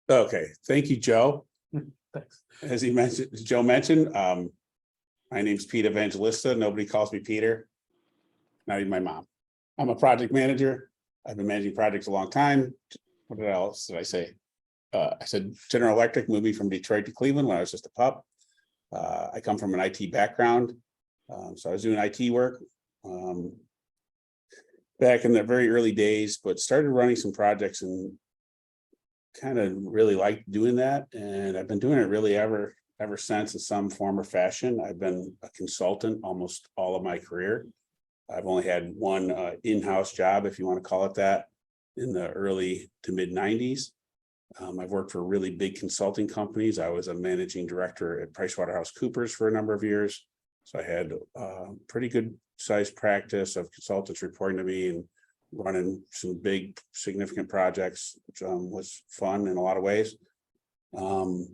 Okay, thank you, Joe. Thanks. As Joe mentioned, my name's Pete Evangelista. Nobody calls me Peter. Not even my mom. I'm a project manager. I've been managing projects a long time. What else did I say? I said General Electric moved me from Detroit to Cleveland when I was just a pup. I come from an IT background. So I was doing IT work back in the very early days, but started running some projects and kind of really liked doing that. And I've been doing it really ever since in some form or fashion. I've been a consultant almost all of my career. I've only had one in-house job, if you want to call it that, in the early to mid 90s. I've worked for really big consulting companies. I was a managing director at PricewaterhouseCoopers for a number of years. So I had a pretty good sized practice of consultants reporting to me and running some big significant projects, which was fun in a lot of ways. And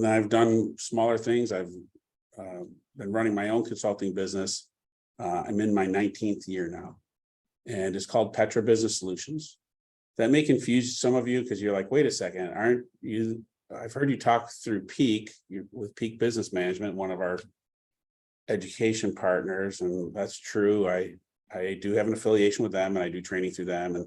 I've done smaller things. I've been running my own consulting business. I'm in my 19th year now, and it's called Petra Business Solutions. That may confuse some of you because you're like, wait a second, aren't you? I've heard you talk through Peak with Peak Business Management, one of our education partners, and that's true. I do have an affiliation with them, and I do training through them. And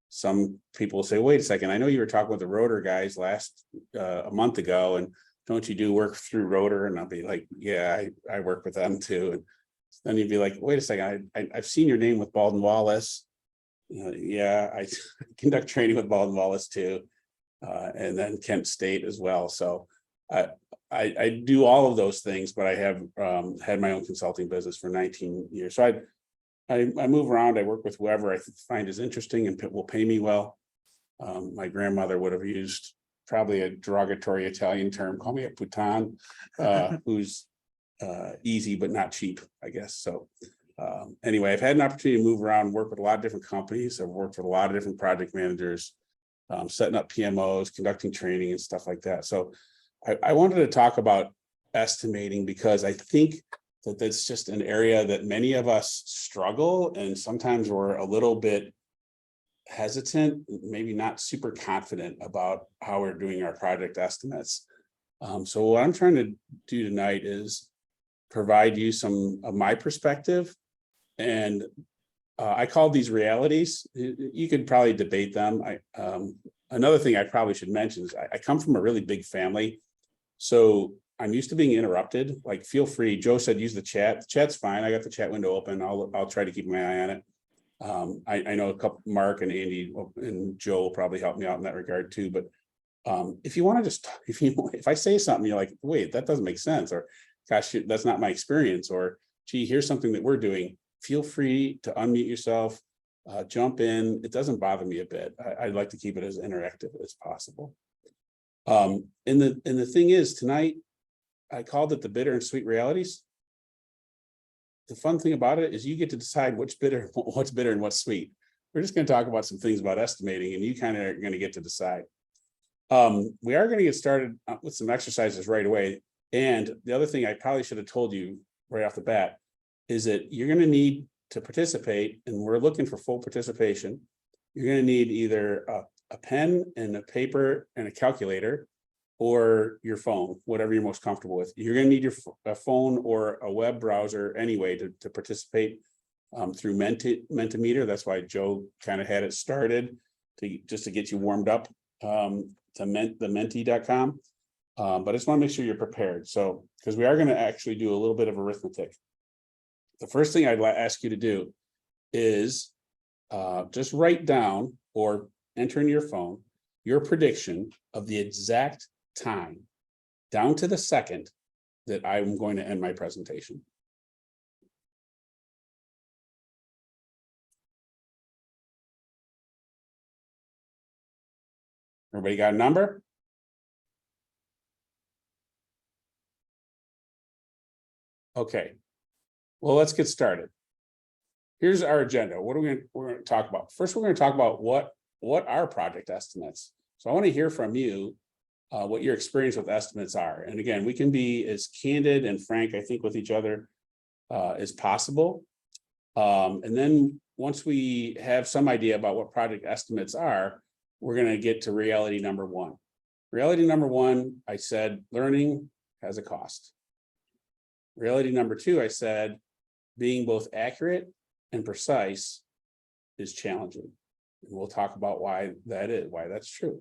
some people say, wait a second, I know you were talking with the Rotor guys a month ago, and don't you do work through Rotor? And I'll be like, yeah, I work with them too. And then you'd be like, wait a second, I've seen your name with Baldwin Wallace. Yeah, I conduct training with Baldwin Wallace too, and then Kent State as well. So I do all of those things, but I have had my own consulting business for 19 years. So I move around. I work with whoever I find is interesting and will pay me well. My grandmother would have used probably a derogatory Italian term, call me a puttane, who's easy but not cheap, I guess. So anyway, I've had an opportunity to move around, work with a lot of different companies. I've worked with a lot of different project managers, setting up PMOs, conducting training and stuff like that. So I wanted to talk about estimating because I think that that's just an area that many of us struggle, and sometimes we're a little bit hesitant, maybe not super confident about how we're doing our project estimates. So what I'm trying to do tonight is provide you some of my perspective, and I call these realities. You could probably debate them. Another thing I probably should mention is I come from a really big family, so I'm used to being interrupted. Like, feel free. Joe said use the chat. The chat's fine. I got the chat window open. I'll try to keep my eye on it. I know a couple, Mark and Andy and Joe will probably help me out in that regard too. But if you want to just, if I say something, you're like, wait, that doesn't make sense, or gosh, that's not my experience, or gee, here's something that we're doing. Feel free to unmute yourself, jump in. It doesn't bother me a bit. I'd like to keep it as interactive as possible. And the thing is, tonight, I called it the bitter and sweet realities. The fun thing about it is you get to decide what's bitter and what's sweet. We're just going to talk about some things about estimating, and you kind of are going to get to decide. We are going to get started with some exercises right away. And the other thing I probably should have told you right off the bat is that you're going to need to participate, and we're looking for full participation. You're going to need either a pen and a paper and a calculator, or your phone, whatever you're most comfortable with. You're going to need a phone or a web browser anyway to participate through Mentimeter. That's why Joe kind of had it started just to get you warmed up to the menti.com. But I just want to make sure you're prepared. So, because we are going to actually do a little bit of arithmetic. The first thing I'd ask you to do is just write down or enter in your phone your prediction of the exact time down to the second that I'm going to end my presentation. Everybody got a number? Okay, well, let's get started. Here's our agenda. What are we're going to talk about? First, we're going to talk about what are project estimates. So I want to hear from you what your experience with estimates are. And again, we can be as candid and frank, I think, with each other as possible. And then once we have some idea about what project estimates are, we're going to get to reality number one. Reality number one, I said, learning has a cost. Reality number two, I said, being both accurate and precise is challenging. And we'll talk about why that is, why that's true.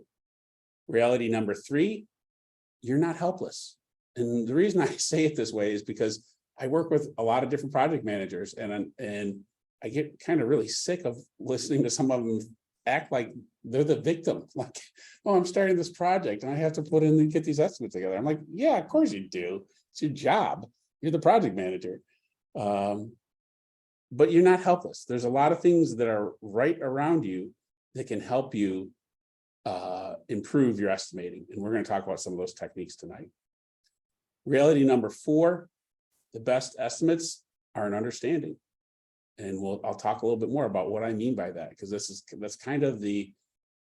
Reality number three, you're not helpless. And the reason I say it this way is because I work with a lot of different project managers, and I get kind of really sick of listening to some of them act like they're the victim. Like, oh, I'm starting this project and I have to put in and get these estimates together. I'm like, yeah, of course you do. It's your job. You're the project manager. But you're not helpless. There's a lot of things that are right around you that can help you improve your estimating. And we're going to talk about some of those techniques tonight. Reality number four, the best estimates are an understanding. And I'll talk a little bit more about what I mean by that, because that's kind of the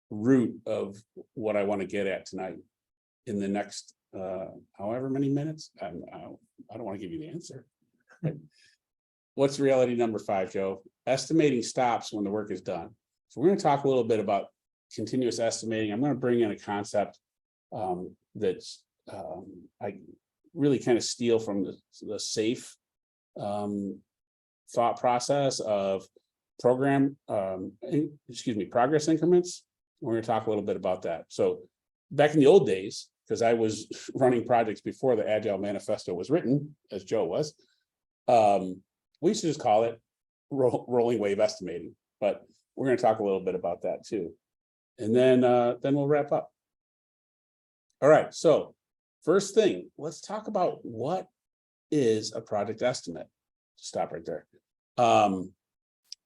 root of what I want to get at tonight in the next however many minutes. I don't want to give you the answer. Right? What's reality number five, Joe? Estimating stops when the work is done. So we're going to talk a little bit about continuous estimating. I'm going to bring in a concept that's I really kind of steal from the SAFE thought process of progress increments. We're going to talk a little bit about that. So back in the old days, because I was running projects before the Agile Manifesto was written, as Joe was, we used to just call it rolling wave estimating, but we're going to talk a little bit about that too. And then we'll wrap up. All right, so first thing, let's talk about what is a project estimate. Stop right there.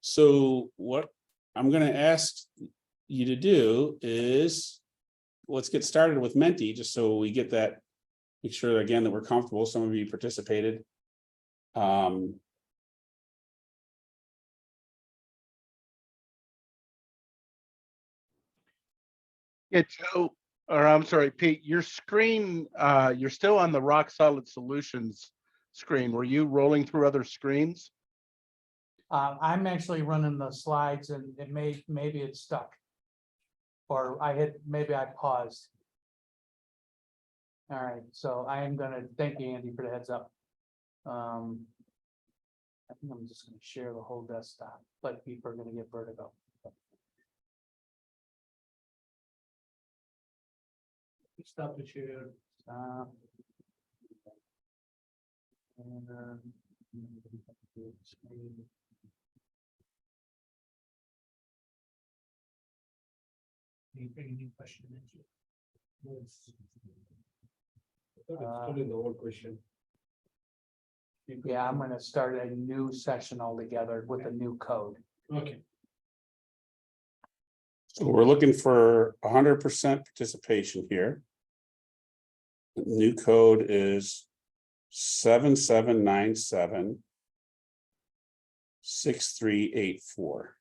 So what I'm going to ask you to do is, let's get started with Menti, just so we get that, make sure again that we're comfortable. Some of you participated. Yeah, Joe, or I'm sorry, Pete, your screen, you're still on the Rock Solid Solutions screen. Were you rolling through other screens? I'm actually running the slides and it maybe it's stuck. Or maybe I paused. All right, so I am gonna thank you, Andy, for the heads up. I think I'm just gonna share the whole desktop, but people are gonna get vertigo. Stop the share. Stop. And any question? The whole question. Yeah, I'm gonna start a new session altogether with a new code. Okay. So we're looking for 100% participation here. The new code is 7797-6384.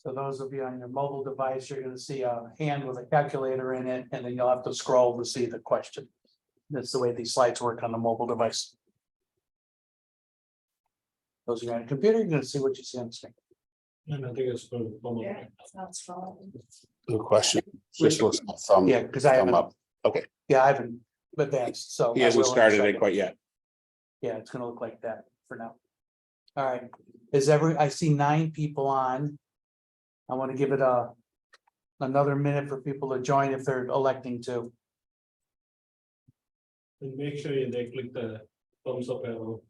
So those of you on your mobile device, you're gonna see a hand with a calculator in it, and then you'll have to scroll to see the question. That's the way these slides work on the mobile device. Those of you on a computer, you're gonna see what you see on the screen. And I think it's for Good question. Just looks like thumb. Yeah, because I Thumb haven't, up. Okay. yeah, I haven't advanced, so. He I hasn't will in a started it second. quite yet. Yeah, it's gonna look like that for now. All right, I see 9 people on. I want to give it another minute for people to join if they're electing to. And make sure they click the thumbs up arrow.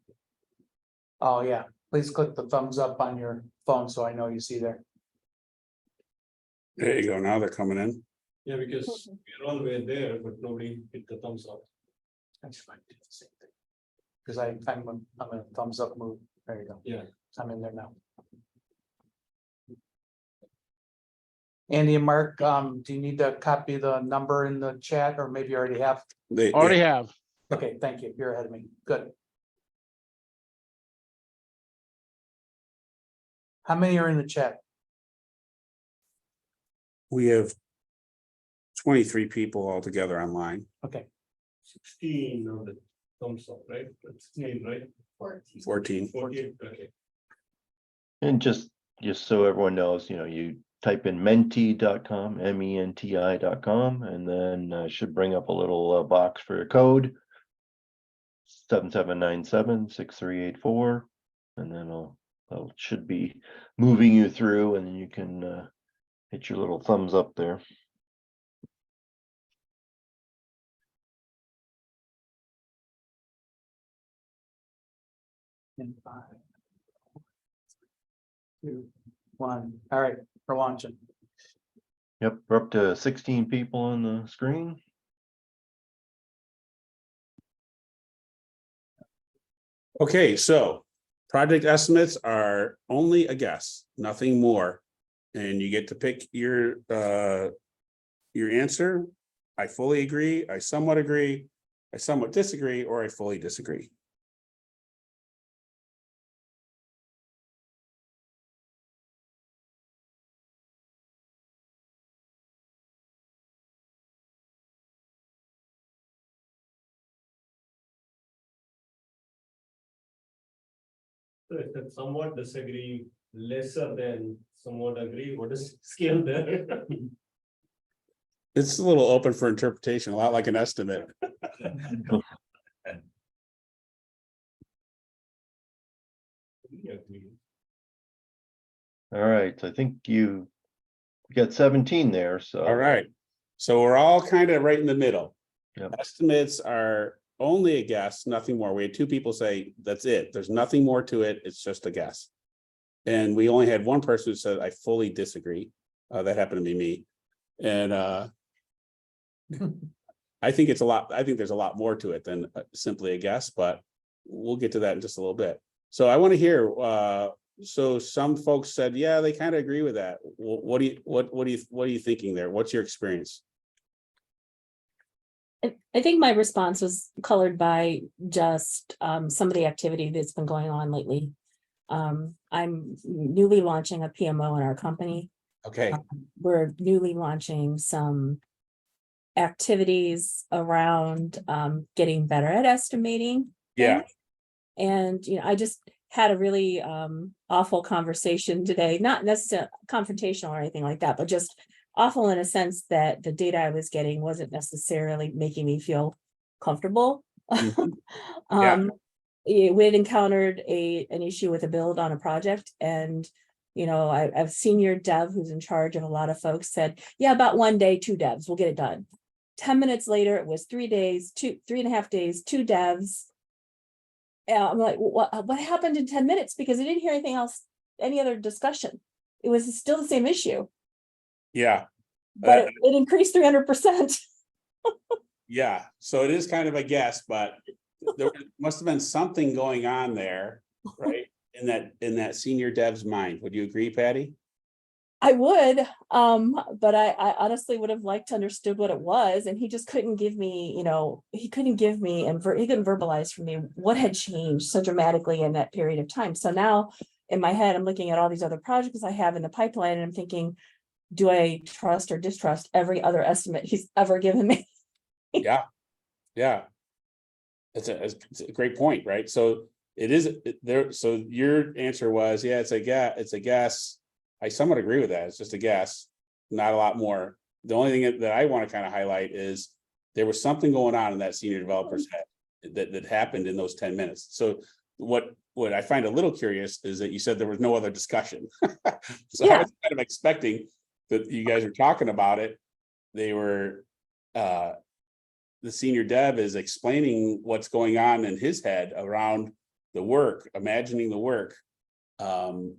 Oh, yeah, please click the thumbs up on your phone so I know you see there. There you go. Now they're coming in. Yeah, because we're all the way there, but nobody hit the thumbs up. I just might do the same thing. Because I'm a thumbs up move. There you go. Yeah. I'm in there now. Andy and Mark, do you need to copy the number in the chat, or maybe you already have? They, Already yeah, have. Okay, thank you. You're ahead of me. Good. How many are in the chat? we have 23 people altogether online. Okay, 16 on the thumbs up, right? 16, right? 14. 14, okay. And just so everyone knows, you type in menti.com, menti.com, and then should bring up a little box for your code. 7797-6384, and then I'll should be moving you through, and then you can hit your little thumbs up there. in 5, 2, 1. All right, we're launching. Yep, we're up to 16 people on the screen. Okay, so project estimates are only a guess, nothing more. And you get to pick your answer. I fully agree, I somewhat agree, I somewhat disagree, or I fully disagree. So if it's somewhat disagree, lesser than somewhat agree, what is scale there? It's a little open for interpretation, a lot like an estimate. All right, so I think you got 17 there, so. All right, so we're all kind of right in the middle. Yep. Estimates are only a guess, nothing more. We had 2 people say, that's it, there's nothing more to it, it's just a guess. And we only had 1 person who said, I fully disagree. That happened to be me. And I think there's a lot more to it than simply a guess, but we'll get to that in just a little bit. So I want to hear, so some folks said, yeah, they kind of agree with that. What are you thinking there? What's your experience? I think my response was colored by just some of the activity that's been going on lately. I'm newly launching a PMO in our company. Okay, We're newly launching some activities around getting better at estimating. yeah, things. And I just had a really awful conversation today, not necessarily confrontational or anything like that, but just awful in a sense that the data I was getting wasn't necessarily making me feel comfortable. Mhm. Yeah. We had encountered an issue with a build on a project, and a senior dev who's in charge of a lot of folks said, yeah, about 1 day, 2 devs, we'll get it done. 10 minutes later, it was 3 days, 3.5 days, 2 devs. I'm like, what happened in 10 minutes? Because I didn't hear anything else, any other discussion. It was still the same issue, yeah, but it increased 300%. yeah. So it is kind of a guess, but there must have been something going on there, right? In that senior dev's mind. Would you agree, Patty? I would, but I honestly would have liked to understood what it was, and he just couldn't give me, he couldn't give me and he couldn't verbalize for me what had changed so dramatically in that period of time. So now in my head, I'm looking at all these other projects I have in the pipeline, and I'm thinking, do I trust or distrust every other estimate he's ever given me? Yeah, yeah. It's a great point, right? So it is there. So your answer was, yeah, it's a guess. I somewhat agree with that. It's just a guess, not a lot more. The only thing that I want to kind of highlight is there was something going on in that senior developer's head that happened in those 10 minutes. So what I find a little curious is that you said there was no other discussion. So I was kind of expecting that you guys are talking about it. They were the senior dev is explaining what's going on in his head around the work, imagining the work. And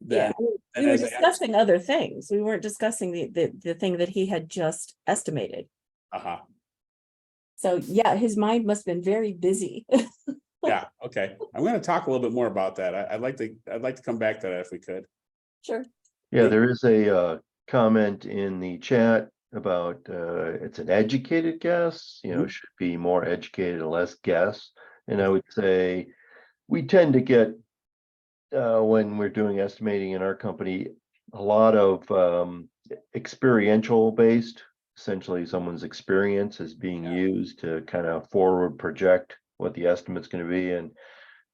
then we were discussing other things. We weren't discussing the thing that he had just estimated. So yeah, his mind must have been very busy. Yeah, okay. I'm going to talk a little bit more about that. I'd like to come back to that if we could. Sure. Yeah, there is a comment in the chat about it's an educated guess, should be more educated and less guess. And I would say we tend to get when we're doing estimating in our company, a lot of experiential based. Essentially, someone's experience is being used to kind of forward project what the estimate's going to be. And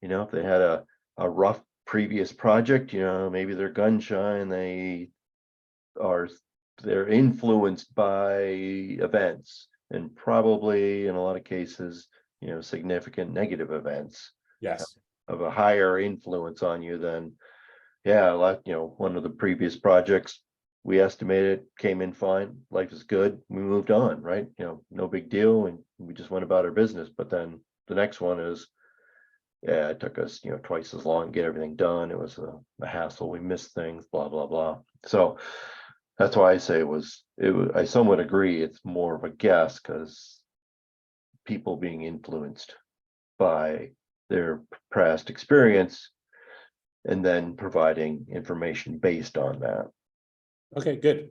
if they had a rough previous project, maybe they're gun shy and they're influenced by events, and probably in a lot of cases, significant negative events Yes, of a higher influence on you than, like, one of the previous projects we estimated came in fine, life is good, we moved on, right? No big deal, and we just went about our business. But then the next one is, it took us, twice as long to get everything done. It was a hassle, we missed things, blah, blah, blah. So that's why I say I somewhat agree, it's more of a guess, because people being influenced by their past experience and then providing information based on that. okay, good.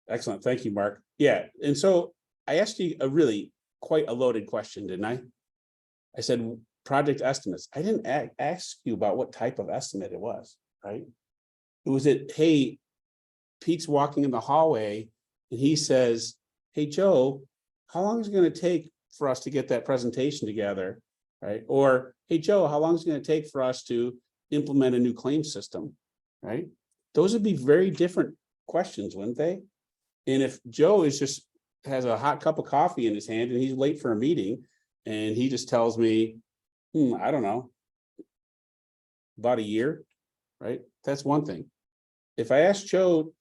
Excellent, thank you, Mark. Yeah, and so I asked you a really quite a loaded question, didn't I? I said project estimates. I didn't ask you about what type of estimate it was, right? It was hey, Pete's walking in the hallway and he says, hey, Joe, how long is it going to take for us to get that presentation together? Right? Or, hey, Joe, how long is it going to take for us to implement a new claim system? Right? Those would be very different questions, wouldn't they? And if Joe has a hot cup of coffee in his hand and he's late for a meeting and he just tells me, I don't know, about a year, right? That's one thing. If I ask Joe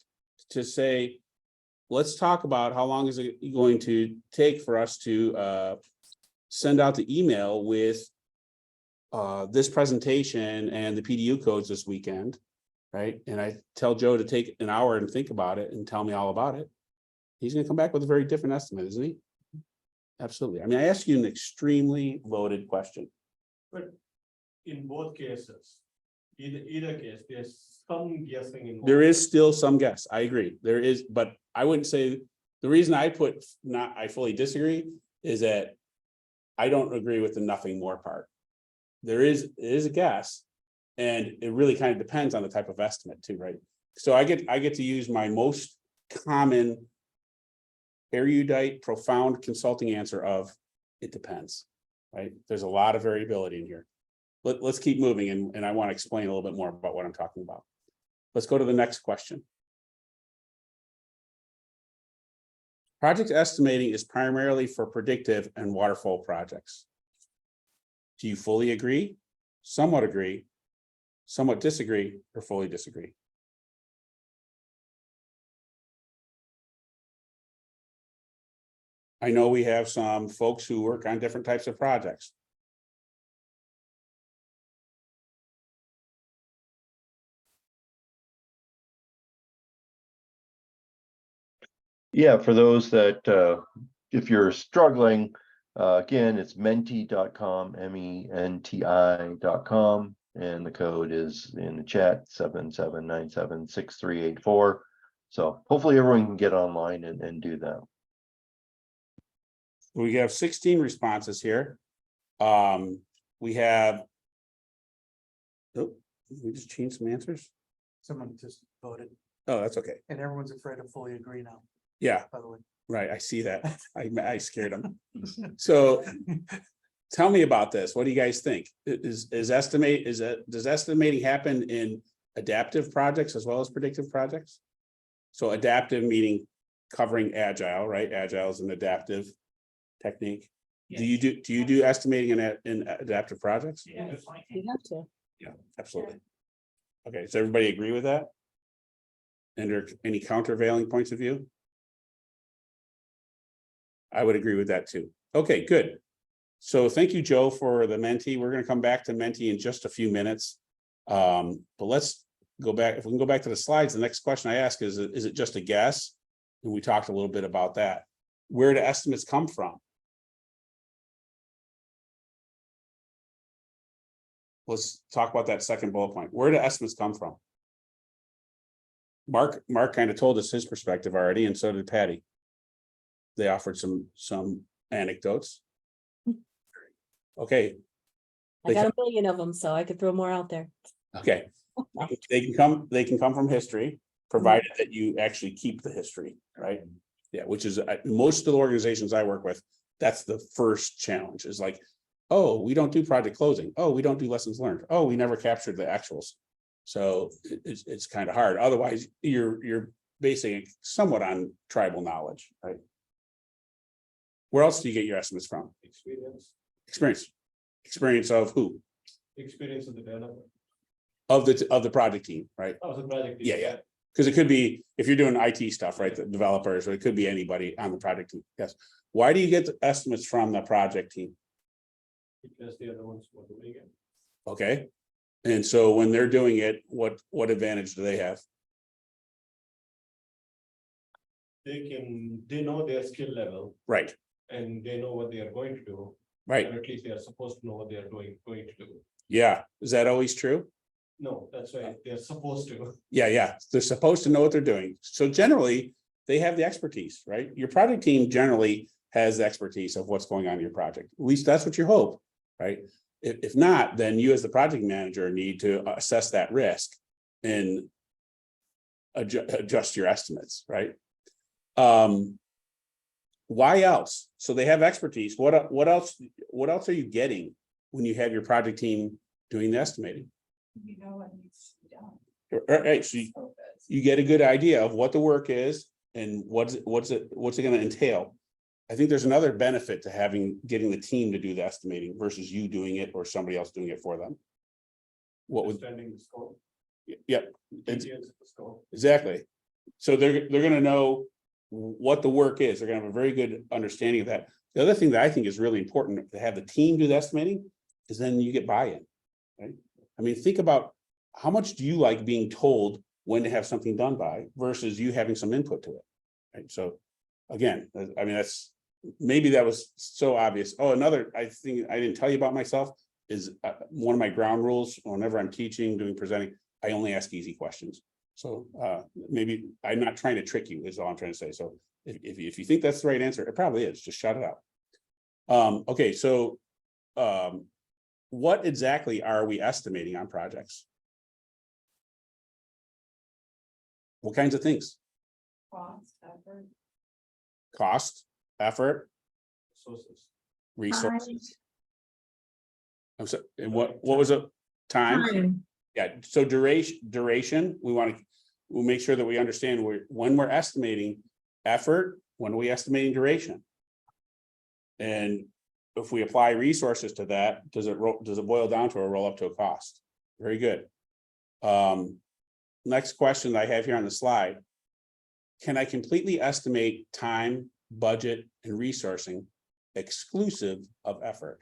to say, let's talk about how long is it going to take for us to send out the email with this presentation and the PDU codes this weekend, right? And I tell Joe to take an hour and think about it and tell me all about it. He's going to come back with a very different estimate, isn't he? Absolutely. I mean, I asked you an extremely loaded question. But in both cases, either case, there's some guessing involved. There is still some guess. I agree. There is, but I wouldn't say the reason I put I fully disagree is that I don't agree with the nothing more part. It is a guess, and it really kind of depends on the type of estimate too, right? So I get to use my most common erudite, profound consulting answer of it depends, right? There's a lot of variability in here. Let's keep moving, and I want to explain a little bit more about what I'm talking about. Let's go to the next question. Project estimating is primarily for predictive and waterfall projects. Do you fully agree, somewhat disagree, or fully disagree? I know we have some folks who work on different types of projects. Yeah, for those that, if you're struggling, again, it's menti.com, menti.com, and the code is in the chat, 77976384. So hopefully everyone can get online and do that. We have 16 responses here. We have, we just changed some answers. Someone just voted, Oh, that's okay. and everyone's afraid to fully agree now, Yeah, by the way. right. I see that. I scared them. So tell me about this. What do you guys think? Does estimating happen in adaptive projects as well as predictive projects? So adaptive meaning covering agile, right? Agile is an adaptive technique. Do you do estimating in adaptive projects? You have to. Yeah, absolutely. Okay, does everybody agree with that? And are any countervailing points of view? I would agree with that too. Okay, good. So thank you, Joe, for the Menti. We're going to come back to Menti in just a few minutes. But let's go back. If we can go back to the slides, the next question I ask is it just a guess? And we talked a little bit about that. Where do estimates come from? Let's talk about that second bullet point. Where do estimates come from? Mark kind of told us his perspective already, and so did Patty. They offered some anecdotes. Okay, I got a million of them, so I could throw more out there. okay. They can come from history, provided that you actually keep the history, right? Yeah, which is most of the organizations I work with, that's the first challenge is like, oh, we don't do project closing. Oh, we don't do lessons learned. Oh, we never captured the actuals. So it's kind of hard. Otherwise, you're basing it somewhat on tribal knowledge, right? Where else do you get your estimates from? Experience of who? Experience of the developer. Of the project team, right? Oh, the project. Yeah. Because it could be, if you're doing IT stuff, right, the developers, or it could be anybody on the project team. Yes. Why do you get the estimates from the project team? Because they are the ones who are doing it. Okay. And so when they're doing it, what advantage do they have? They know their skill level Right, and they know what they are going to do. right. Or at least they are supposed to know what they are going to do. Yeah. Is that always true? No, that's why they're supposed to. Yeah. They're supposed to know what they're doing. So generally, they have the expertise, right? Your project team generally has the expertise of what's going on in your project. At least that's what you hope, right? If not, then you as the project manager need to assess that risk and adjust your estimates, right? Why else? So they have expertise. What else are you getting when you have your project team doing the estimating? You know what needs to be done. Right, so you get a good idea of what the work is and what's it going to entail. I think there's another benefit to getting the team to do the estimating versus you doing it or somebody else doing it for them. What would? Understanding the scope. Yep, Details of the scope. exactly. So they're going to know what the work is. They're going to have a very good understanding of that. The other thing that I think is really important to have the team do the estimating is then you get buy-in, right? I mean, think about how much do you like being told when to have something done by versus you having some input to it, right? So again, I mean, maybe that was so obvious. Oh, another, I think I didn't tell you about myself is one of my ground rules whenever I'm teaching, presenting, I only ask easy questions. So maybe I'm not trying to trick you is all I'm trying to say. So if you think that's the right answer, it probably is, just shout it out. Okay, so what exactly are we estimating on projects? What kinds of things? Cost, effort. Cost, effort, Sources. resources. I'm sorry, and what was it? Time? Yeah, so duration, we'll make sure that we understand when we're estimating effort, when are we estimating duration? And if we apply resources to that, does it boil down to a roll up to a cost? Very good. Next question that I have here on the slide. Can I completely estimate time, budget, and resourcing exclusive of effort?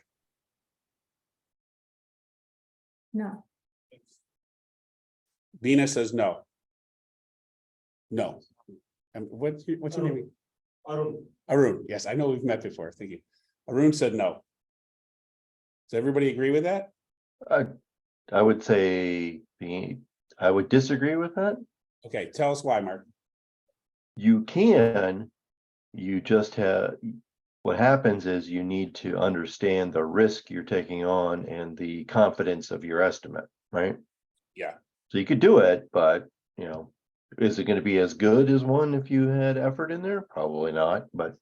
No. Bina says no. No. And what's your name? Arun. Yes, I know we've met before. Thank you. Arun said no. Does everybody agree with that? I would say I would disagree with that. Okay, tell us why, Mark. You just have, what happens is you need to understand the risk you're taking on and the confidence of your estimate, right? Yeah. So you could do it, but is it going to be as good as one if you had effort in there? Probably not, but.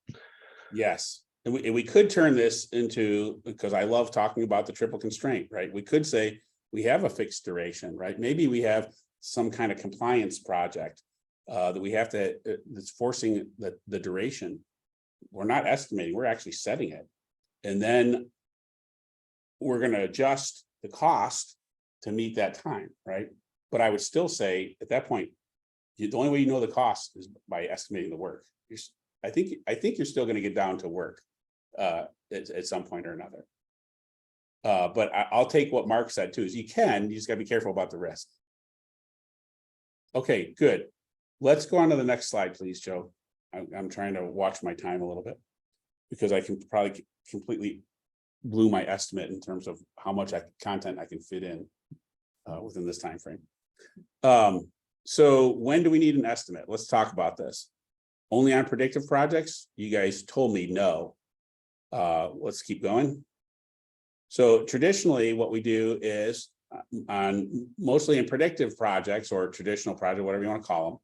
Yes, and we could turn this into, because I love talking about the triple constraint, right? We could say we have a fixed duration, right? Maybe we have some kind of compliance project that we have to, that's forcing the duration. We're not estimating, we're actually setting it. And then we're going to adjust the cost to meet that time, right? But I would still say at that point, the only way you know the cost is by estimating the work. I think you're still going to get down to work at some point or another. But I'll take what Mark said too, is you just got to be careful about the risk. Okay, good. Let's go on to the next slide, please, Joe. I'm trying to watch my time a little bit because I can probably completely blew my estimate in terms of how much content I can fit in within this time frame. So when do we need an estimate? Let's talk about this. Only on predictive projects? You guys told me no. Let's keep going. So traditionally, what we do is on mostly in predictive projects or traditional project, whatever you want to call them,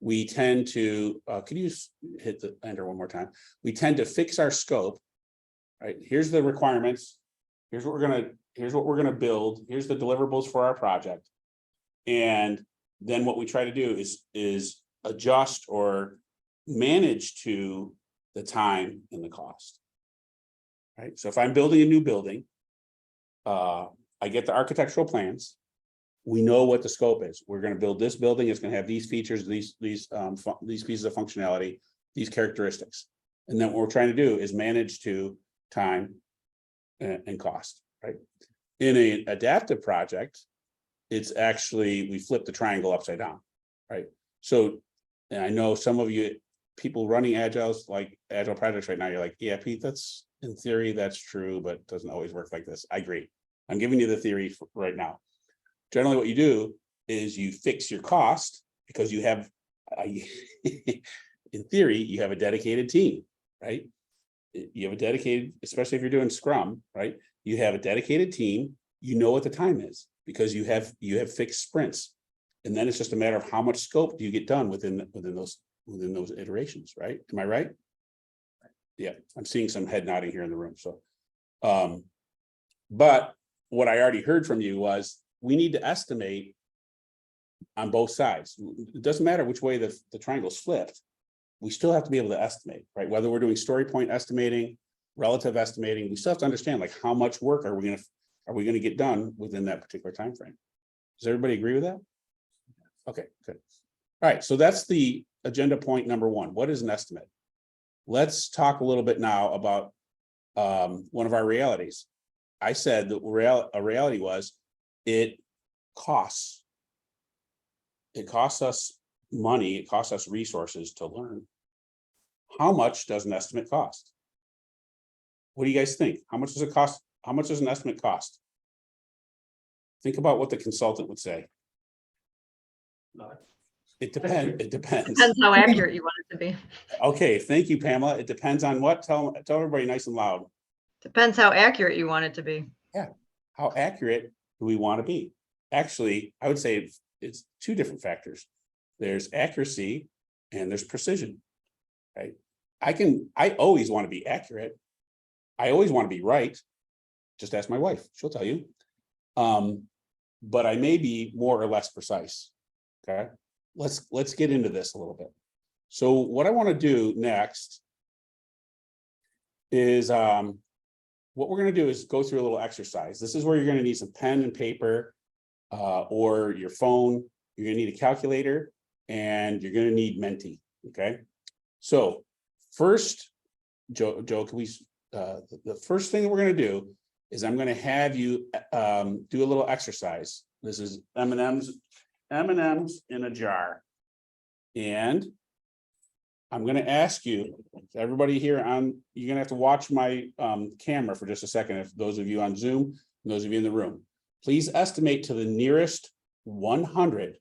we tend to, could you hit the enter one more time? We tend to fix our scope. Right, here's the requirements. Here's what we're gonna build. Here's the deliverables for our project. And then what we try to do is adjust or manage to the time and the cost. Right, so if I'm building a new building, I get the architectural plans. We know what the scope is. We're going to build this building. It's going to have these features, these pieces of functionality, these characteristics. And then what we're trying to do is manage to time and cost, right? In an adaptive project, it's actually, we flip the triangle upside down, right? So, and I know some of you people running agile projects right now, you're like, yeah, Pete, that's in theory, that's true, but it doesn't always work like this. I agree. I'm giving you the theory right now. Generally, what you do is you fix your cost because you have, in theory, you have a dedicated team, right? You have a dedicated, especially if you're doing Scrum, right? You have a dedicated team. You know what the time is because you have fixed sprints, and then it's just a matter of how much scope do you get done within those iterations, right? Am I right? Yeah, I'm seeing some head nodding here in the room. So, but what I already heard from you was we need to estimate on both sides. It doesn't matter which way the triangle's flipped. We still have to be able to estimate, right? Whether we're doing story point estimating, relative estimating, we still have to understand like how much work are we going to get done within that particular time frame. Does everybody agree with that? Okay, good. All right, so that's the agenda point number one. What is an estimate? Let's talk a little bit now about one of our realities. I said that a reality was it costs us money, it costs us resources to learn. How much does an estimate cost? What do you guys think? How much does it cost? How much does an estimate cost? Think about what the consultant would say. It depends. It depends. Depends how accurate you want it to be. Okay, thank you, Pamela. It depends on what? Tell everybody nice and loud. Depends how accurate you want it to be. How accurate do we want to be? Actually, I would say it's two different factors. There's accuracy and there's precision, right? I always want to be accurate. I always want to be right. Just ask my wife, she'll tell you. But I may be more or less precise. Okay, let's get into this a little bit. So what I want to do next is what we're going to do is go through a little exercise. This is where you're going to need some pen and paper or your phone. You're going to need a calculator and you're going to need Menti. Okay, so first, Joe, can we? The first thing that we're going to do is I'm going to have you do a little exercise. This is M&Ms in a jar, and I'm going to ask you, everybody here on, you're going to have to watch my camera for just a second. If those of you on Zoom, and those of you in the room, please estimate to the nearest 100.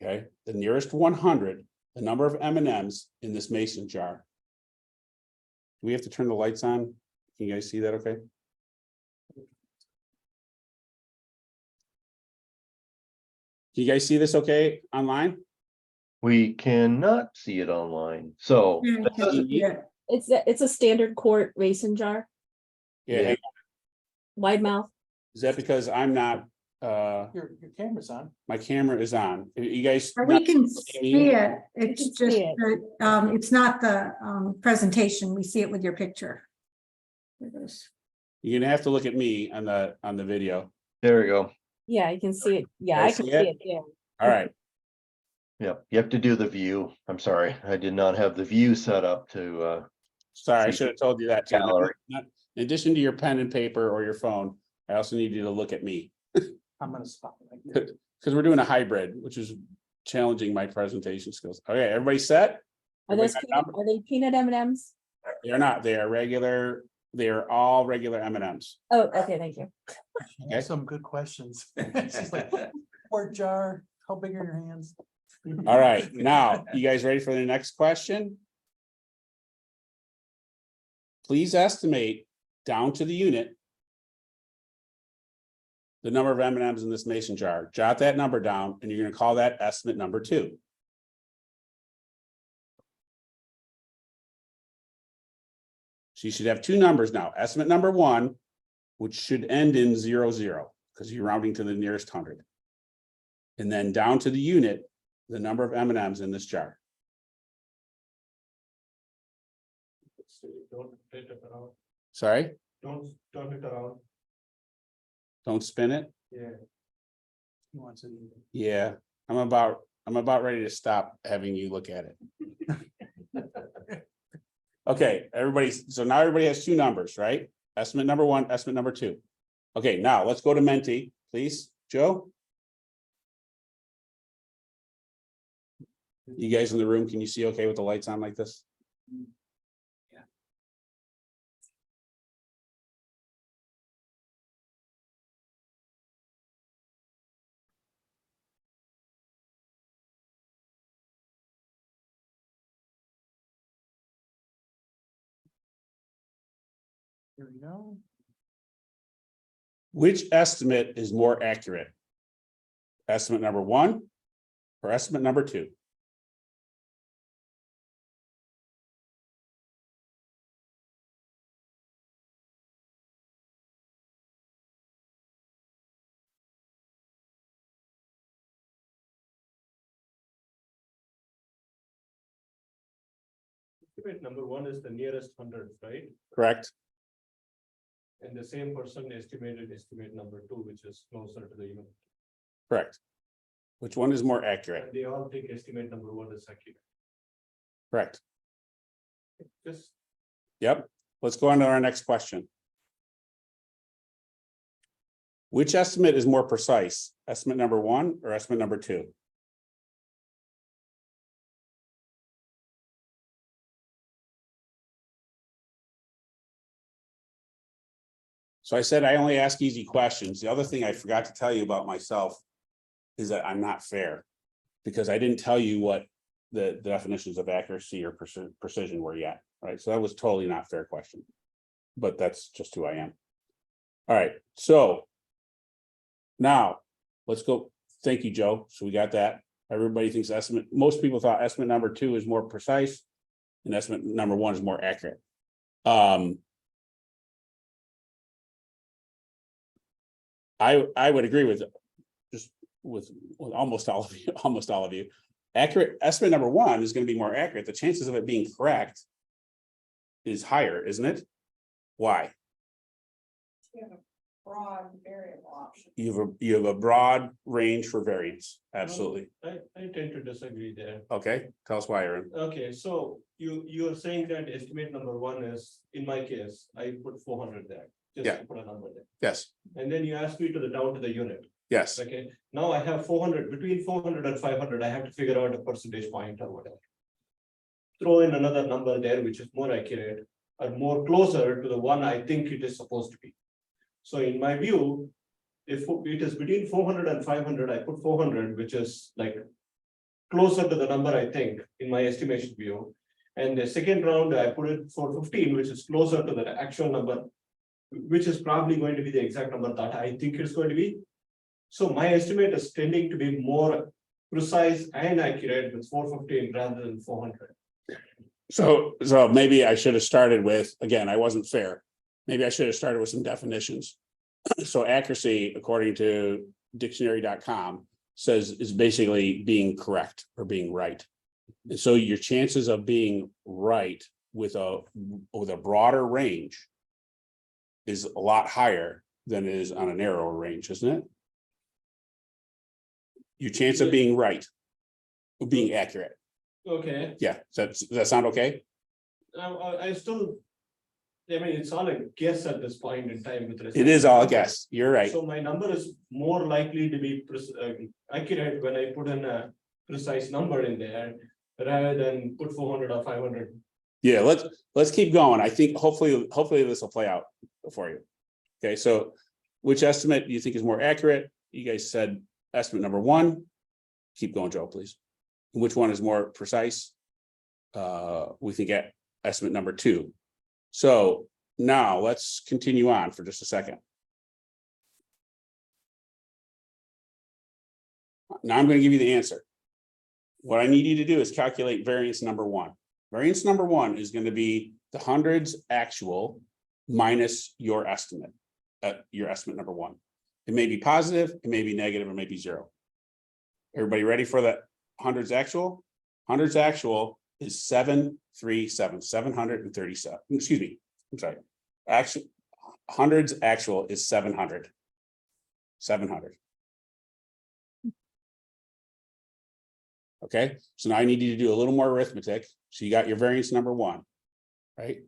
Okay, the nearest 100, the number of M&Ms in this mason jar. Do we have to turn the lights on? Can you guys see that okay? Can you guys see this okay online? We cannot see it online, so. It's a standard quart mason jar, Yeah. Yeah. Hey, wide mouth. is that because I'm not, Your camera's on. my camera is on? You guys? We not can seeing me? see it, it's can just, see it. that, it's not the presentation, we see it with your picture. It is. You're gonna have to look at me on the video. There we go. Yeah, I can see it. Yeah, Can I I can see see it? it. Yeah. All right. Yep, you have to do the view. I'm sorry, I did not have the view set up to, Sorry, I See should have told you that too. gallery. In addition to your pen and paper or your phone, I also need you to look at me. I'm gonna stop right here. Because we're doing a hybrid, which is challenging my presentation skills. Okay, everybody set? Are those Everybody got are they peanut M&Ms? They're not, they are regular, they're all regular M&Ms. Oh, okay, thank you. Okay. Some good questions. She's like, quart jar. How big are your hands? All right, now, you guys ready for the next question? Please estimate down to the unit the number of M&Ms in this mason jar. Jot that number down, and you're gonna call that estimate number 2. So you should have 2 numbers now. Estimate number 1, which should end in 00, because you're rounding to the nearest 100. And then down to the unit, the number of M&Ms in this jar. Don't take it around. Sorry, Don't turn it around. don't spin it. Yeah. He wants it even. Yeah, I'm about ready to stop having you look at it. Okay, everybody, so now everybody has 2 numbers, right? Estimate number 1, estimate number 2. Okay, now let's go to Menti, please. Joe? You guys in the room, can you see okay with the lights on like this? Here we go. Which estimate is more accurate? Estimate number 1 or estimate number 2? Estimate number 1 is the nearest 100, right? Correct? And the same person estimated estimate number 2, which is closer to the unit. Correct. Which one is more accurate? And they all think estimate number 1 is accurate. Correct. Just Yep. Let's go on to our next question. Which estimate is more precise? Estimate number 1 or estimate number 2? So I said I only ask easy questions. The other thing I forgot to tell you about myself is that I'm not fair, because I didn't tell you what the definitions of accuracy or precision were yet, right? So that was totally not fair question. But that's just who I am. All right, so now let's go. Thank you, Joe. So we got that. Everybody thinks estimate, most people thought estimate number 2 is more precise and estimate number 1 is more accurate. I would agree with just with almost all of you. Accurate estimate number 1 is going to be more accurate. The chances of it being correct is higher, isn't it? Why? You have a broad variable option. You have a broad range for variance. Absolutely. I tend to disagree there. Okay, tell us why, Aaron. Okay, so you're saying that estimate number 1 is, in my case, I put 400 there. Just Yeah. to put a number there. Yes, And then you asked me to the down to the unit. yes, Okay, now I have 400, between 400 and 500, I have to figure out a percentage point or whatever. Throw in another number there, which is more accurate or more closer to the one I think it is supposed to be. So in my view, if it is between 400 and 500, I put 400, which is like closer to the number I think in my estimation view. And the second round, I put it for 15, which is closer to the actual number, which is probably going to be the exact number that I think it's going to be. So my estimate is tending to be more precise and accurate with 415 rather than 400. so maybe I should have started with, again, I wasn't fair. Maybe I should have started with some definitions. So accuracy, according to dictionary.com, says is basically being correct or being right. And so your chances of being right with a broader range is a lot higher than it is on a narrower range, isn't it? Your chance of being right, being accurate. Okay, Yeah, does that sound okay? I still, I mean, it's all a guess at this point in time with respect. It is all a guess. You're right. So my number is more likely to be accurate when I put in a precise number in there rather than put 400 or 500. Yeah, let's keep going. I think hopefully this will play out for you. Okay, so which estimate do you think is more accurate? You guys said estimate number 1. Keep going, Joe, please. Which one is more precise? We think at estimate number 2. So now let's continue on for just a second. Now I'm going to give you the answer. What I need you to do is calculate variance number 1. Variance number 1 is going to be the hundreds actual minus your estimate. Your estimate number 1. It may be positive, it may be negative, it may be 0. Everybody ready for that hundreds actual? Hundreds actual is 737. Excuse me. I'm sorry. Actually, hundreds actual is 700. 700. Okay, so now I need you to do a little more arithmetic. So you got your variance number 1, right?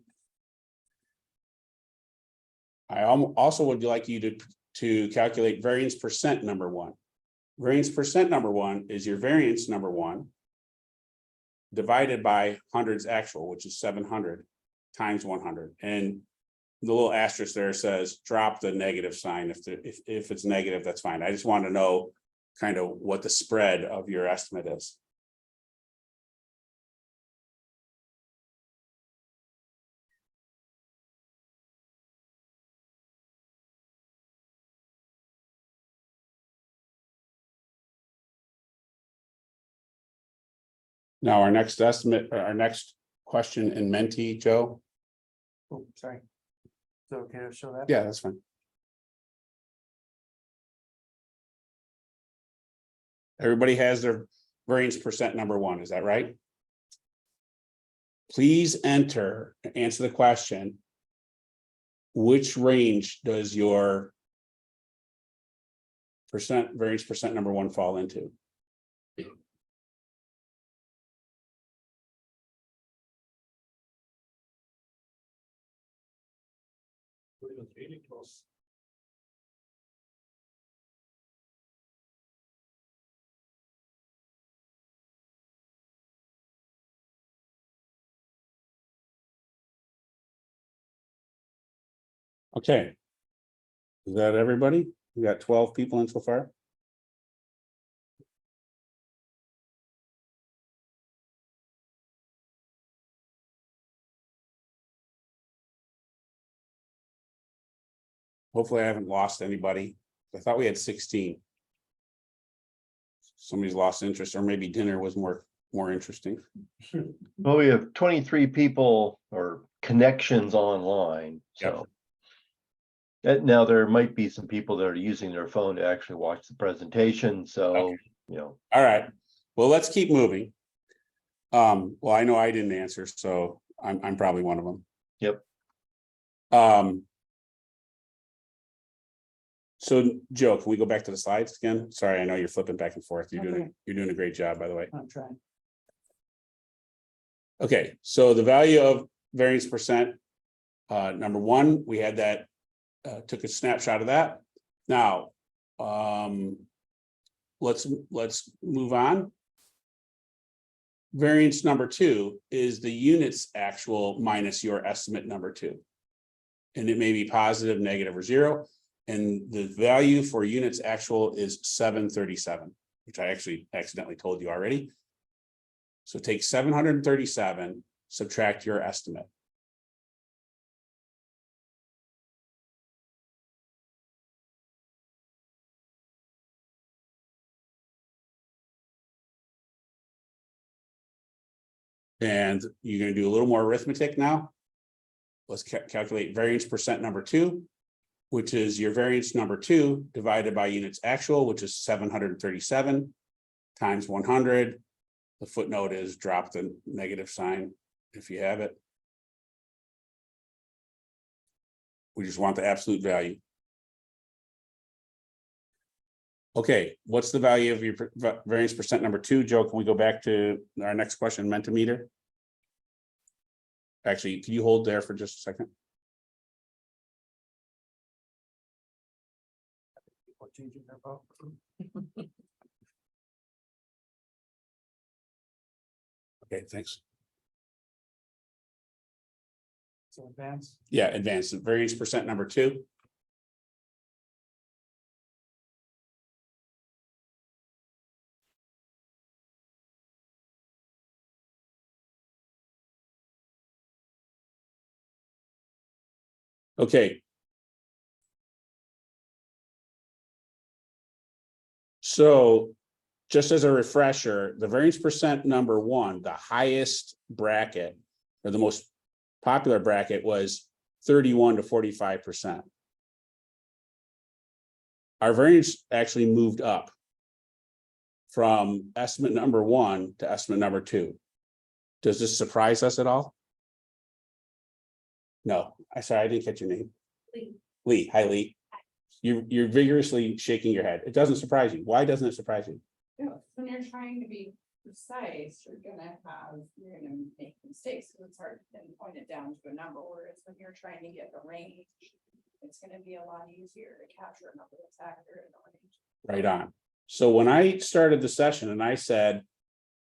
I also would like you to calculate variance percent number 1. Variance percent number 1 is your variance number 1 divided by hundreds actual, which is 700 times 100. And the little asterisk there says drop the negative sign. If it's negative, that's fine. I just want to know kind of what the spread of your estimate is. Now, our next estimate, or our next question in Menti, Joe. Oh, sorry. Is it okay to show that? Yeah, that's fine. Everybody has their variance percent number 1, is that right? Please answer the question. Which range does your variance percent number 1 fall into? It was really close. Okay. Is that everybody? We got 12 people in so far. Hopefully I haven't lost anybody. I thought we had 16. Somebody's lost interest, or maybe dinner was more interesting. Well, we have 23 people or connections online, so. Now there might be some people that are using their phone to actually watch the presentation, so, Okay. you know. All right, well, let's keep moving. Well, I know I didn't answer, so I'm probably one of them. Yep. So Joe, can we go back to the slides again? Sorry, I know you're flipping back and forth. You're Okay. doing a great job, by the way. I'm trying. Okay, so the value of variance percent, number 1, we had that, took a snapshot of that. Now, let's move on. Variance number 2 is the units actual minus your estimate number 2. And it may be positive, negative, or 0. And the value for units actual is 737, which I actually accidentally told you already. So take 737, subtract your estimate. And you're going to do a little more arithmetic now. Let's calculate variance percent number 2, which is your variance number 2 divided by units actual, which is 737 times 100. The footnote is drop the negative sign if you have it. We just want the absolute value. Okay, what's the value of your variance percent number 2? Joe, can we go back to our next question, Mentimeter? Actually, can you hold there for just a second? Changing their vote. Okay, thanks. So advance. Yeah, advanced variance percent number 2. Okay. So just as a refresher, the variance percent number one, the highest bracket or the most popular bracket was 31 to 45%. Our variance actually moved up from estimate number one to estimate number two. Does this surprise us at all? No, I didn't catch your name. Lee. Lee, hi Lee. You're vigorously shaking your head. It doesn't surprise you. Why doesn't it surprise you? When you're trying to be precise, you're gonna make mistakes, so it's hard to pinpoint it down to a number, whereas when you're trying to get the range, it's gonna be a lot easier to capture a number that's accurate in the range. Right on. So when I started the session and I said,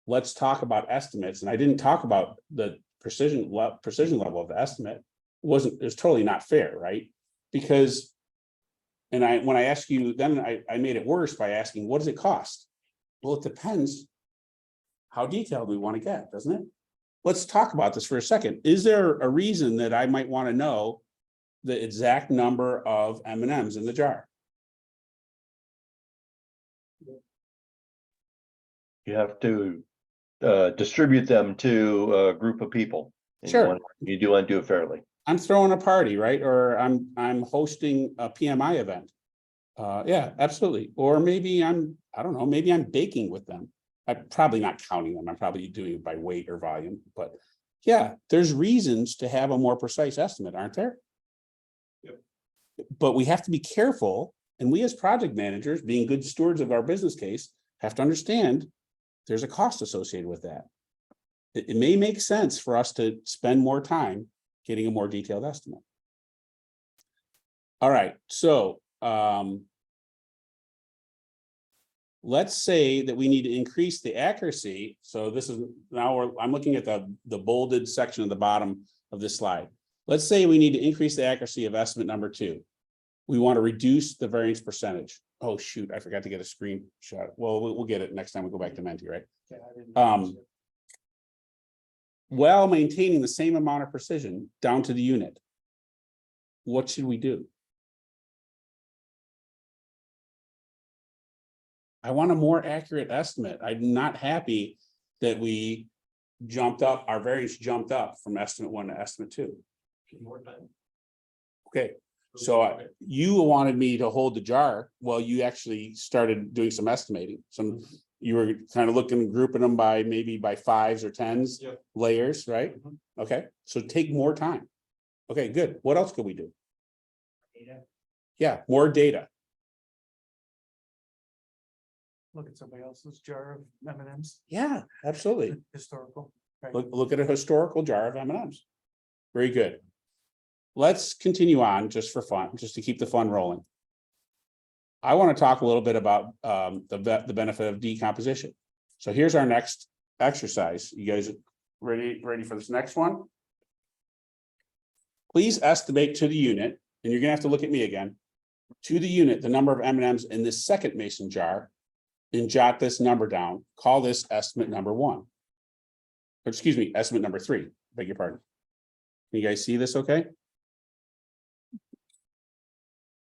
let's talk about estimates, and I didn't talk about the precision level of the estimate, it was totally not fair, right? Because, and when I asked you, then I made it worse by asking, what does it cost? Well, it depends how detailed we want to get, doesn't it? Let's talk about this for a second. Is there a reason that I might want to know the exact number of M&Ms in the jar? You have to distribute them to a group of people. And Sure. You do want to do it fairly. I'm throwing a party, right? Or I'm hosting a PMI event. Yeah, absolutely. Or maybe I don't know, maybe I'm baking with them. I'm probably not counting them. I'm probably doing it by weight or volume, but yeah, there's reasons to have a more precise estimate, aren't there? Yep. But we have to be careful, and we as project managers, being good stewards of our business case, have to understand there's a cost associated with that. It may make sense for us to spend more time getting a more detailed estimate. All right, so let's say that we need to increase the accuracy. So this is now I'm looking at the bolded section at the bottom of this slide. Let's say we need to increase the accuracy of estimate number two. We want to reduce the variance percentage. Oh, shoot, I forgot to get a screenshot. Well, we'll get it next time we go back to Menti, right? While maintaining the same amount of precision down to the unit. What should we do? I want a more accurate estimate. I'm not happy that we jumped up, our variance jumped up from estimate one to estimate two. More time. Okay, so you wanted me to hold the jar while you actually started doing some estimating. You were kind of looking, grouping them by maybe by 5s or 10s Yep. layers, right? Mhm. Okay, so take more time. Okay, good. What else could we do? Yeah, more data. Look at somebody else's jar of M&Ms, Yeah, absolutely. historical. Right. Look at a historical jar of M&Ms. Very good. Let's continue on just for fun, just to keep the fun rolling. I want to talk a little bit about the benefit of decomposition. So here's our next exercise. You guys ready for this next one? Please estimate to the unit, and you're gonna have to look at me again, to the unit, the number of M&Ms in this second mason jar, and jot this number down. Call this estimate number one. Or excuse me, estimate number three, beg your pardon. Can you guys see this okay?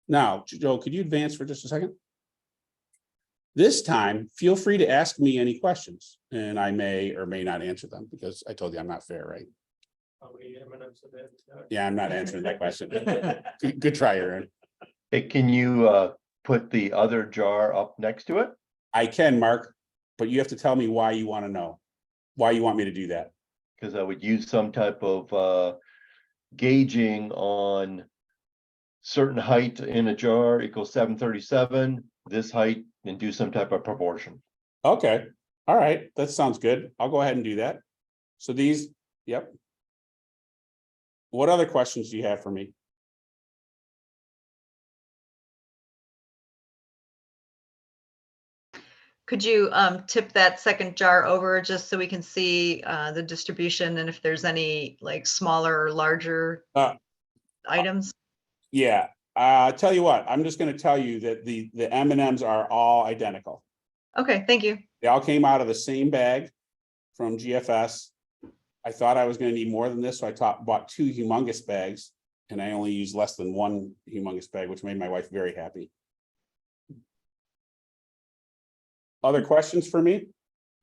Now, Joe, could you advance for just a second? This time, feel free to ask me any questions, and I may or may not answer them because I told you I'm not fair, right? How many M&Ms are there? Yeah, I'm not answering that question. Good try, Aaron. Hey, can you put the other jar up next to it? I can, Mark, but you have to tell me why you want to know. Why you want me to do that? Because I would use some type of gauging on certain height in a jar equals 737, this height, and do some type of proportion. Okay, all right, that sounds good. I'll go ahead and do that. So these, yep. What other questions do you have for me? Could you tip that second jar over just so we can see the distribution and if there's any like smaller or larger items? Yeah, tell you what, I'm just gonna tell you that the M&Ms are all identical. Okay, thank you. They all came out of the same bag from GFS. I thought I was gonna need more than this, so I bought two humongous bags. And I only used less than one humongous bag, which made my wife very happy. Other questions for me?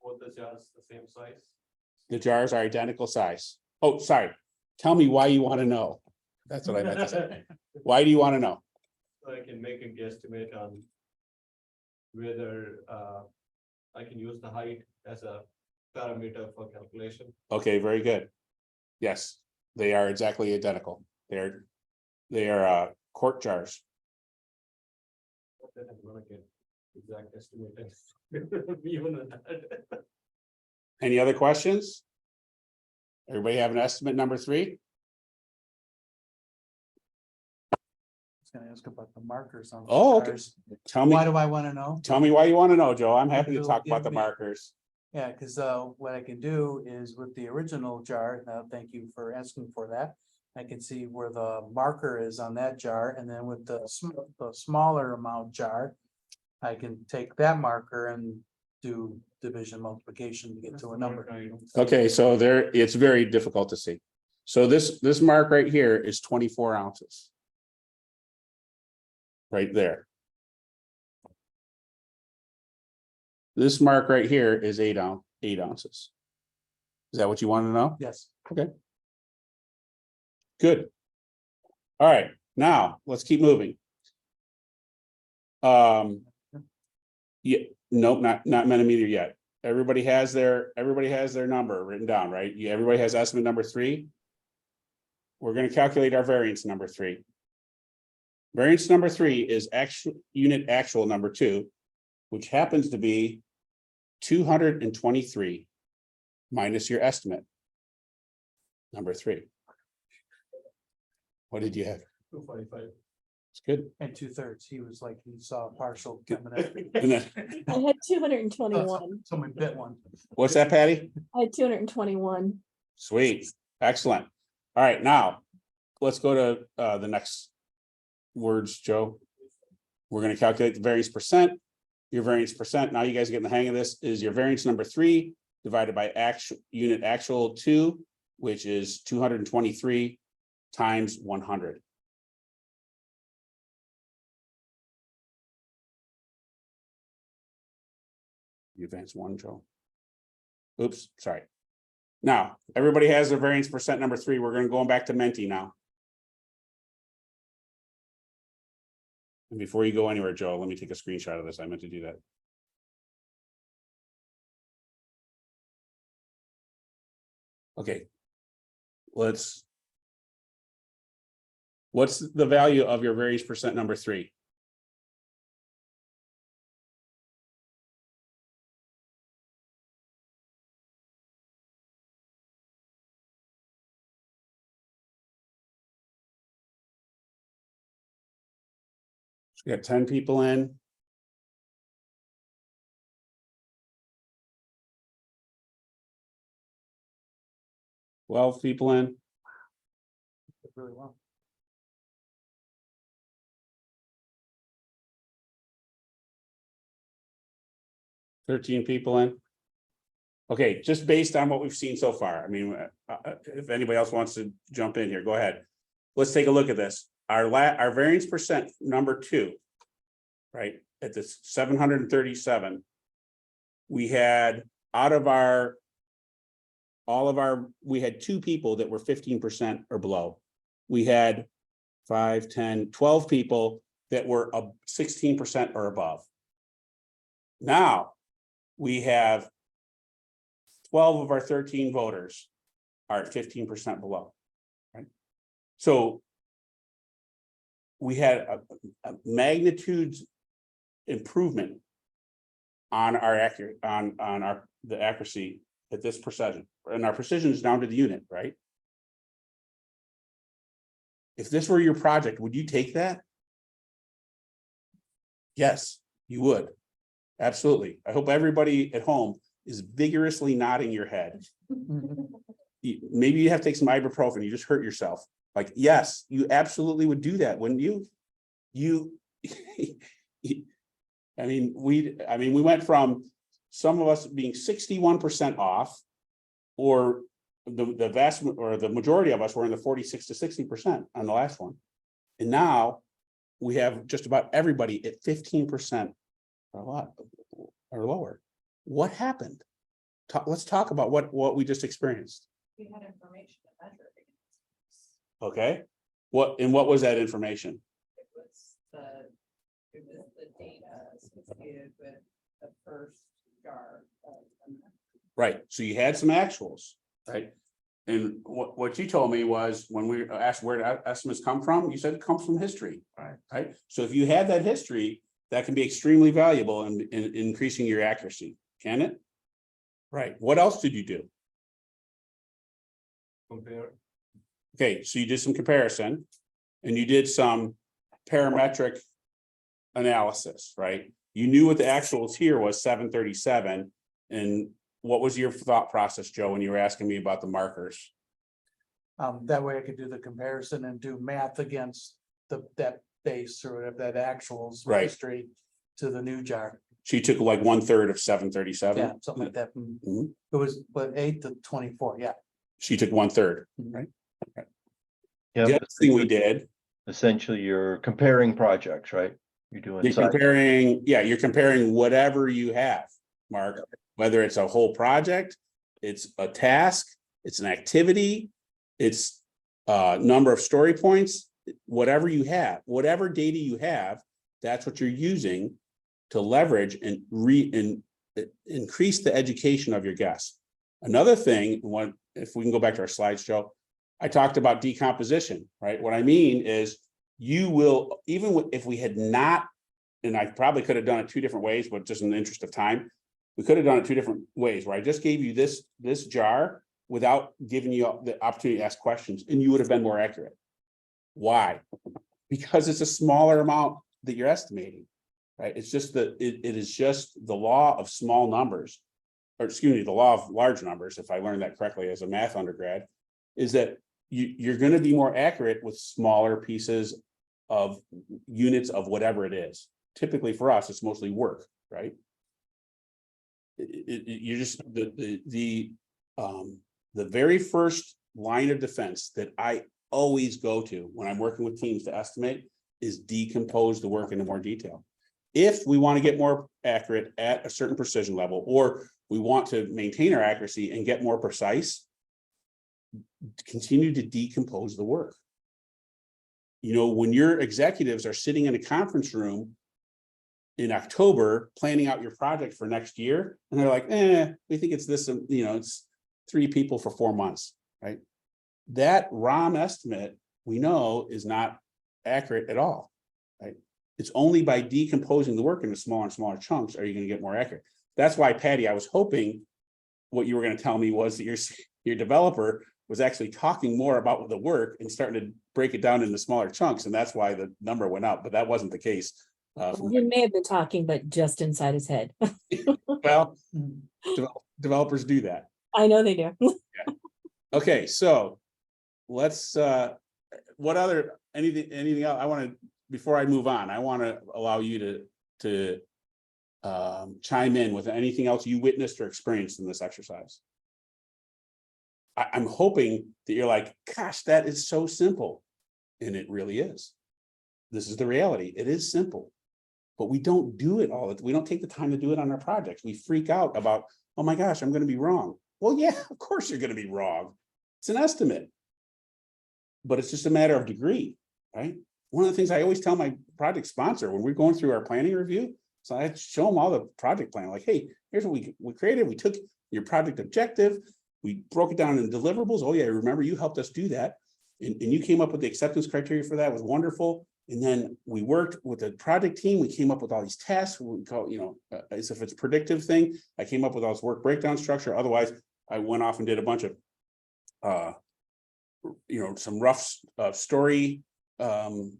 Both the jars the same size. The jars are identical size. Oh, sorry. Tell me why you want to know. That's what I meant to say. Why do you want to know? So I can make a guesstimate on whether I can use the height as a parameter for calculation. Okay, very good. Yes, they are exactly identical. They are quart jars. Then I'm gonna get exact estimate. Even with that. Any other questions? Everybody have an estimate number 3? I was gonna ask about the markers on. the Oh, okay. jars. Tell me, Why do I wanna know? tell me why you want to know, Joe. I'm happy to It'll talk about the give me- markers. Yeah, cause what I can do is with the original jar, thank you for asking for that. I can see where the marker is on that jar, and then with the smaller amount jar. I can take that marker and do division multiplication to get to a number. Okay, so there, it's very difficult to see. So this mark right here is 24 ounces. Right there. This mark right here is 8 ounces. Is that what you want to know? Yes. Good. All right, now let's keep moving. Yeah, nope, not millimeter yet. Everybody has their number written down, right? Yeah, everybody has estimate number 3. We're going to calculate our variance number 3. Variance number 3 is unit actual number 2, which happens to be 223 minus your estimate. Number 3. What did you have? 245. It's good. And 2/3, he was like, he saw a partial coming in. And then, I had 221. Someone bit one. what's that, Patty? I had 221. Sweet, excellent. All right, now let's go to the next words, Joe. We're going to calculate the variance percent. Your variance percent, now you guys are getting the hang of this, is your variance number 3 divided by unit actual 2, which is 223 times 100. You advance 1, Joe. Oops, sorry. Now, everybody has their variance percent number 3. We're going to go back to Menti now. And before you go anywhere, Joe, let me take a screenshot of this. I meant to do that. Okay. What's the value of your variance percent number 3? We got 10 people in. Well, people in. Really well. 13 people in. Okay, just based on what we've seen so far. I mean, if anybody else wants to jump in here, go ahead. Let's take a look at this. Our variance percent number 2, right, at this 737, we had we had 2 people that were 15% or below. We had 5, 10, 12 people that were 16% or above. Now we have 12 of our 13 voters are at 15% below, right? So we had a magnitude improvement on the accuracy at this precision, and our precision is down to the unit, right? If this were your project, would you take that? Yes, you would. Absolutely. I hope everybody at home is vigorously nodding your head. Maybe you have to take some ibuprofen. You just hurt yourself. Like, yes, you absolutely would do that, wouldn't you? I mean, we went from some of us being 61% off, or the vast, or the majority of us were in the 46 to 60% on the last one. And now we have just about everybody at 15% or a lot or lower. What happened? Let's talk about what we just experienced. We had information to measure it against. Okay, what was that information? It was the data associated with the first jar of amendment. Right, so you had some actuals, right? And what you told me was, when we asked where the estimates come from, you said it comes from history. Right, so if you had that history, that can be extremely valuable in increasing your accuracy, can it? Right, what else did you do? Compare. Okay, so you did some comparison, and you did some parametric analysis, right? You knew what the actuals here was 737, and what was your thought process, Joe, when you were asking me about the markers? That way I could do the comparison and do math against that base or whatever, that actuals Right. history to the new jar. She took like 1/3 of Yeah, 737. something like that. Mhm. It was, but 8 to 24, yeah. She took 1/3. Yeah, The other thing we did, essentially you're comparing projects, right? You're doing you're comparing whatever you have, Mark, whether it's a whole project, it's a task, it's an activity, it's a number of story points, whatever you have, whatever data you have, that's what you're using to leverage and increase the education of your guests. Another thing, if we can go back to our slides, Joe, I talked about decomposition, right? What I mean is, you will, even if we had not, and I probably could have done it two different ways, but just in the interest of time, we could have done it two different ways, where I just gave you this jar without giving you the opportunity to ask questions, and you would have been more accurate. Why? Because it's a smaller amount that you're estimating, right? It's just it is just the law of small numbers, or excuse me, the law of large numbers, if I learned that correctly as a math undergrad, is that you're going to be more accurate with smaller pieces of units of whatever it is. Typically for us, it's mostly work, right? You're just the very first line of defense that I always go to when I'm working with teams to estimate is decompose the work into more detail. If we want to get more accurate at a certain precision level, or we want to maintain our accuracy and get more precise, continue to decompose the work. You know, when your executives are sitting in a conference room in October planning out your project for next year, and they're like, we think it's this, it's 3 people for 4 months, right? That ROM estimate, we know, is not accurate at all, right? It's only by decomposing the work into smaller and smaller chunks are you going to get more accurate. That's why, Patty, I was hoping what you were going to tell me was that your developer was actually talking more about the work and starting to break it down into smaller chunks, and that's why the number went up, but that wasn't the case. He may have been talking, but just inside his head. Well, developers do that. I know they do. Okay, so let's, anything else? I want to, before I move on, I want to allow you to chime in with anything else you witnessed or experienced in this exercise. I'm hoping that you're like, gosh, that is so simple. And it really is. This is the reality. It is simple, but we don't do it all. We don't take the time to do it on our projects. We freak out about, oh my gosh, I'm going to be wrong. Well, yeah, of course you're going to be wrong. It's an estimate, but it's just a matter of degree, right? One of the things I always tell my project sponsor when we're going through our planning review, so I show them all the project plan, like, hey, here's what we created. We took your project objective, we broke it down in deliverables. Oh yeah, remember you helped us do that. And you came up with the acceptance criteria for that. It was wonderful. And then we worked with the project team. We came up with all these tests. We call, as if it's a predictive thing. I came up with all this work breakdown structure. Otherwise, I went off and did a bunch of, some rough story, some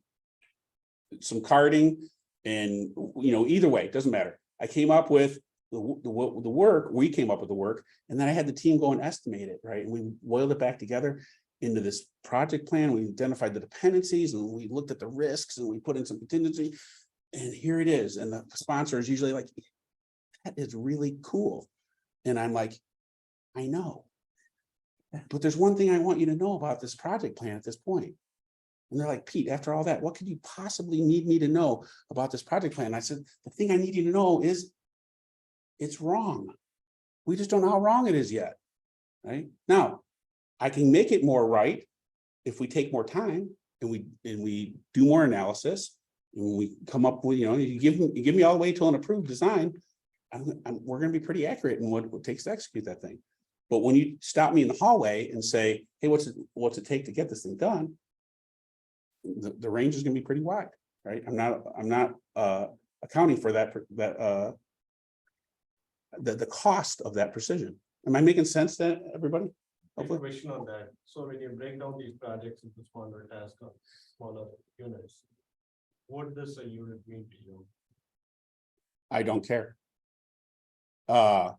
carding, and, either way, it doesn't matter. I came up with the work, we came up with the work, and then I had the team go and estimate it, right? And we boiled it back together into this project plan. We identified the dependencies and we looked at the risks and we put in some contingency, and here it is. And the sponsor is usually like, that is really cool. And I'm like, I know. but there's one thing I want you to know about this project plan at this point. And they're like, Pete, after all that, what could you possibly need me to know about this project plan? I said, the thing I need you to know is it's wrong. We just don't know how wrong it is yet. Right now, I can make it more right if we take more time and we do more analysis and we come up with, you give me all the way to an approved design. We're going to be pretty accurate in what it takes to execute that thing. But when you stop me in the hallway and say, hey, what's it take to get this thing done? The range is going to be pretty wide, right? I'm not accounting for the cost of that precision. Am I making sense to everybody? I have a question on that. So when you break down these projects into smaller tasks or smaller units, what does a unit mean to you? I don't care. I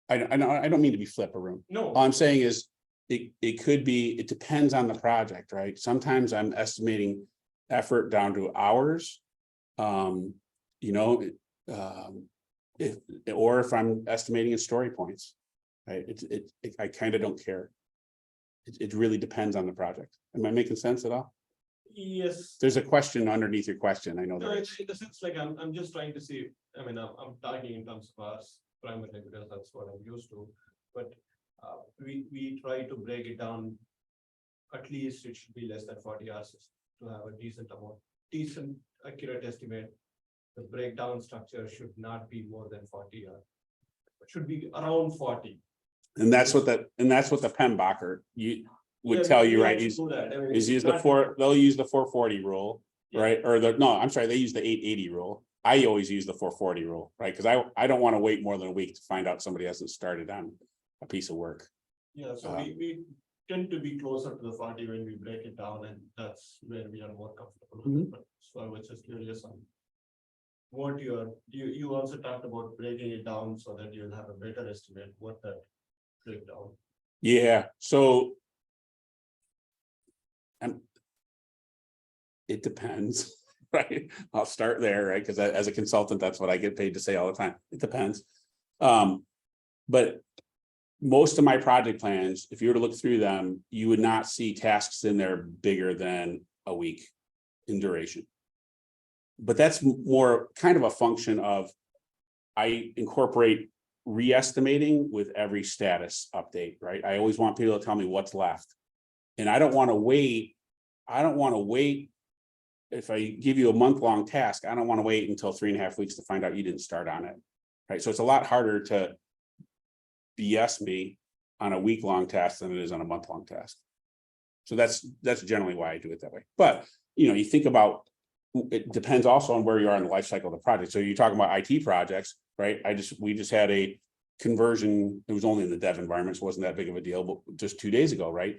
don't mean to be flip, Arun. No. All I'm saying is it could be, it depends on the project, right? Sometimes I'm estimating effort down to hours. If I'm estimating in story points, right? I kind of don't care. It really depends on the project. Am I making sense at all? Yes. There's a question underneath your question. I know No, that. it's in the sense like I'm just trying to see, I mean, I'm talking in terms of us primarily because that's what I'm used to. But we try to break it down. At least it should be less than 40 hours to have a decent accurate estimate. The breakdown structure should not be more than 40 hours. It should be around 40. And that's what the PMBOKer would tell you, right? They'll use the 440 rule, right? Or they use the 880 rule. I always use the 440 rule, right? Because I don't want to wait more than a week to find out somebody hasn't started on a piece of work. Yeah, so we tend to be closer to the 40 when we break it down, and that's where we are more comfortable with it. But so I was just curious on what you also talked about breaking it down so that you'll have a better estimate what that breakdown. Yeah, so it depends, right? I'll start there, right? Because as a consultant, that's what I get paid to say all the time. It depends. But most of my project plans, if you were to look through them, you would not see tasks in there bigger than a week in duration. But that's more kind of a function of I incorporate re-estimating with every status update, right? I always want people to tell me what's left. And I don't want to wait. If I give you a month-long task, I don't want to wait until 3.5 weeks to find out you didn't start on it. Right. So it's a lot harder to BS me on a week-long task than it is on a month-long task. So that's generally why I do it that way. But you think about it depends also on where you are in the life cycle of the project. So you're talking about IT projects, right? We just had a conversion. It was only in the dev environment, so it wasn't that big of a deal, but just 2 days ago, right?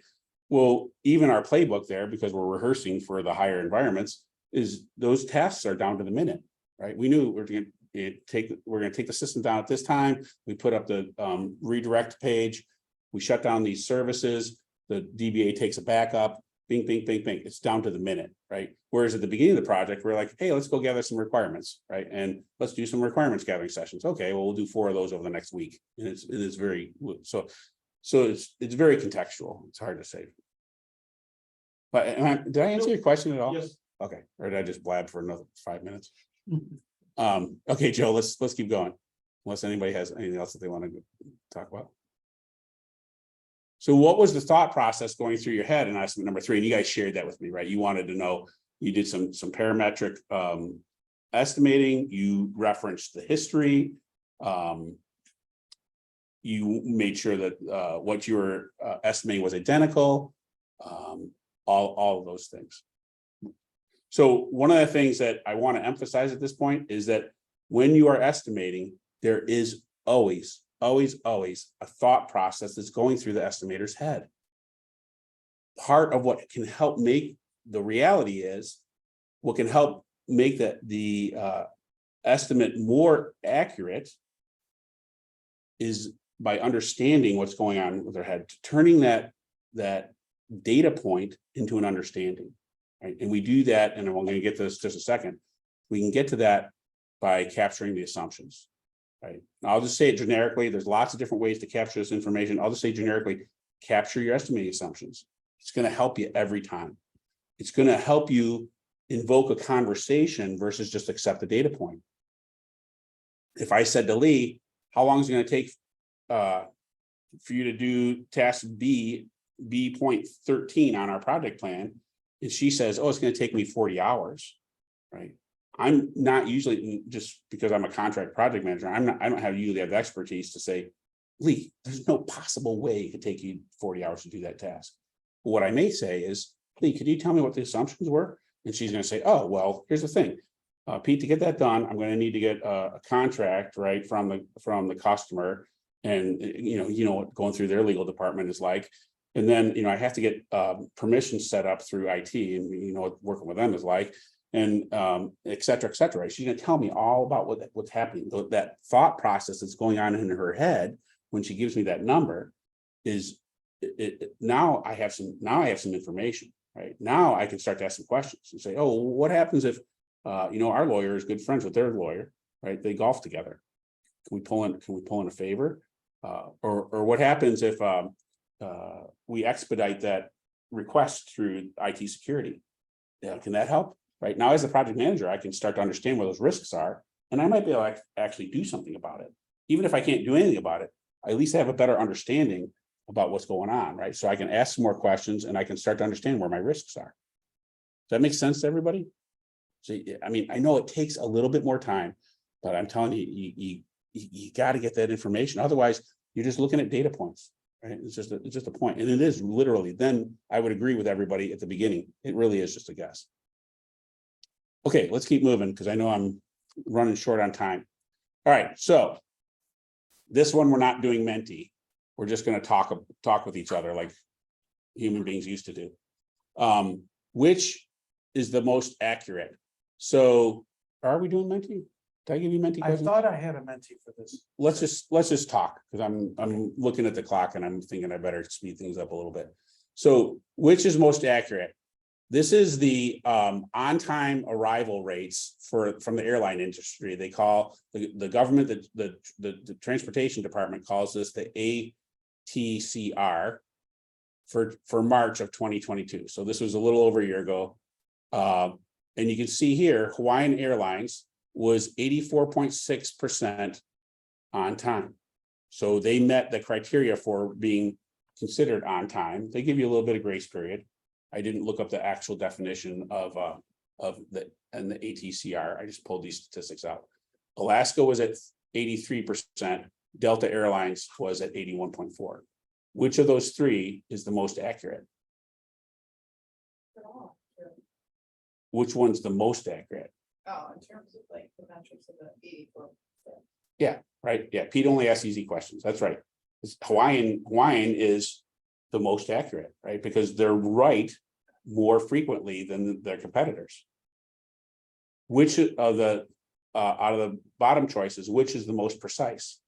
Well, even our playbook there, because we're rehearsing for the higher environments, is those tasks are down to the minute, right? We knew we're going to take the system down at this time. We put up the redirect page. We shut down these services. The DBA takes a backup. Bing, bing, bing, bing. It's down to the minute, right? Whereas at the beginning of the project, we're like, hey, let's go gather some requirements, right? And let's do some requirements gathering sessions. Okay, well, we'll do 4 of those over the next week. And it's very so it's very contextual. It's hard to say. But did I answer your question at all? Yes. Okay, or did I just blab for another 5 minutes? Okay, Joe, let's keep going. Unless anybody has anything else that they want to talk about. So what was the thought process going through your head in estimate number 3? And you guys shared that with me, right? You wanted to know, you did some parametric estimating, you referenced the history. You made sure that what you were estimating was identical, all of those things. So one of the things that I want to emphasize at this point is that when you are estimating, there is always a thought process that's going through the estimator's head. Part of what can help make the reality is, what can help make the estimate more accurate is by understanding what's going on with their head, turning that data point into an understanding. Right? And we do that, and I'm going to get to this just a second. We can get to that by capturing the assumptions. Right. I'll just say it generically. There's lots of different ways to capture this information. I'll just say generically, capture your estimating assumptions. It's gonna help you every time. It's gonna help you invoke a conversation versus just accept the data point. If I said to Lee, how long is it gonna take for you to do task B.13 on our project plan? And she says, oh, it's gonna take me 40 hours, right? I'm not usually, just because I'm a contract project manager, I don't usually have the expertise to say, Lee, there's no possible way it could take you 40 hours to do that task. But what I may say is, Lee, could you tell me what the assumptions were? And she's gonna say, oh, well, here's the thing. Pete, to get that done, I'm gonna need to get a contract, right, from the customer. And you know what going through their legal department is like. And then, I have to get permission set up through IT, and what working with them is like, and et cetera, et cetera. Right? She's gonna tell me all about what's happening. That thought process that's going on in her head when she gives me that number is now I have some information, right? Now I can start to ask some questions and say, oh, what happens if our lawyer is good friends with their lawyer, right? They golf together. Can we pull in a favor? Or what happens if we expedite that request through IT security? Yeah, can that help? Right now, as a project manager, I can start to understand where those risks are, and I might be able to actually do something about it. Even if I can't do anything about it, I at least have a better understanding about what's going on, right? So I can ask some more questions, and I can start to understand where my risks are. Does that make sense to everybody? So, I mean, I know it takes a little bit more time, but I'm telling you, you got to get that information. Otherwise, you're just looking at data points, right? It's just a point. And it is literally, then I would agree with everybody at the beginning. It really is just a guess. Okay, let's keep moving because I know I'm running short on time. All right, so this one, we're not doing Menti. We're just going to talk with each other like human beings used to do. Which is the most accurate? So are we doing Menti? Did I give you Menti? I thought I had a Menti for this. Let's just talk, because I'm looking at the clock and I'm thinking I better speed things up a little bit. So which is most accurate? This is the on-time arrival rates from the airline industry. They call the government, the transportation department calls this the ATCR for March of 2022. So this was a little over a year ago. And you can see here, Hawaiian Airlines was 84.6% on time. So they met the criteria for being considered on time. They give you a little bit of grace period. I didn't look up the actual definition of the ATCR. I just pulled these statistics out. Alaska was at 83%. Delta Airlines was at 81.4%. Which of those three is the most accurate? Which one's the most accurate? Oh, in terms of like the metrics of the 84%. Yeah, right. Yeah, Pete only asks easy questions. That's right. Hawaiian is the most accurate, right? Because they're right more frequently than their competitors. Which of the out of the bottom choices, which is the most precise?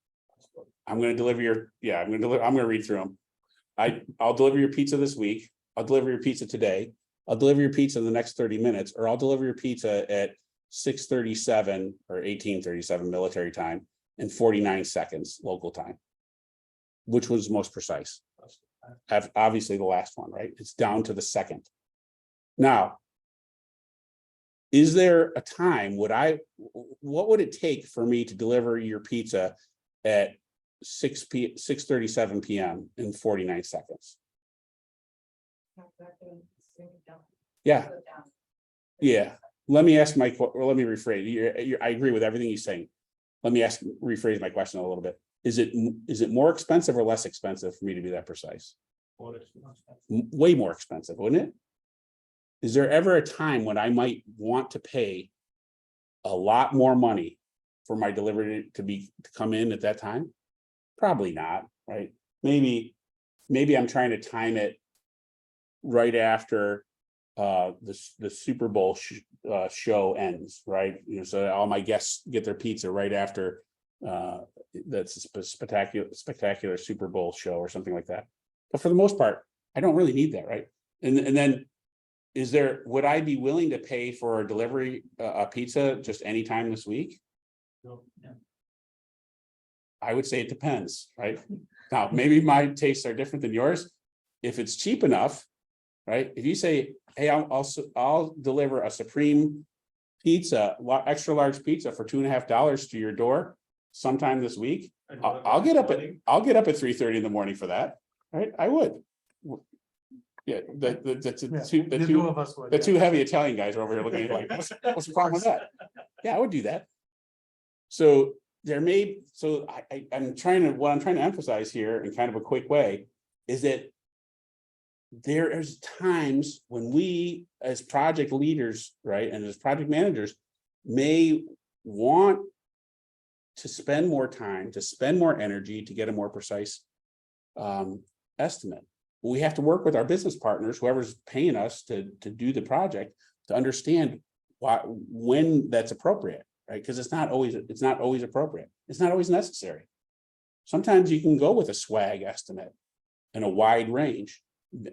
I'm going to deliver your, I'm going to read through them. I'll deliver your pizza this week. I'll deliver your pizza today. I'll deliver your pizza in the next 30 minutes, or I'll deliver your pizza at 6:37 or 18:37 military time and 49 seconds local time. Which was most precise? Obviously the last one, right? It's down to the second. Now, is there a time what would it take for me to deliver your pizza at 6:37 p.m. in 49 seconds? Yeah. Yeah. Let me rephrase. I agree with everything he's saying. Let me rephrase my question a little bit. Is it more expensive or less expensive for me to be that precise? Way more expensive, wouldn't it? Is there ever a time when I might want to pay a lot more money for my delivery to come in at that time? Probably not, right? Maybe I'm trying to time it right after the Super Bowl show ends, right? So all my guests get their pizza right after that's a spectacular Super Bowl show or something like that. But for the most part, I don't really need that, right? And then would I be willing to pay for a delivery a pizza just anytime this week? No. I would say it depends, right? Now, maybe my tastes are different than yours, if it's cheap enough, right? If you say, hey, I'll deliver a supreme pizza, extra large pizza for $2.50 to your door sometime this week, I'll get up at 3:30 in the morning for that, right? I would. Yeah, The two of us would. the yeah. two heavy Italian guys are over here looking at me like, what's the problem with that? Yeah, I would do that. So I'm trying to emphasize here in kind of a quick way is that there is times when we as project leaders, right, and as project managers may want to spend more time, to spend more energy to get a more precise estimate. We have to work with our business partners, whoever's paying us to do the project, to understand when that's appropriate, right? Because it's not always appropriate. It's not always necessary. Sometimes you can go with a swag estimate and a wide range,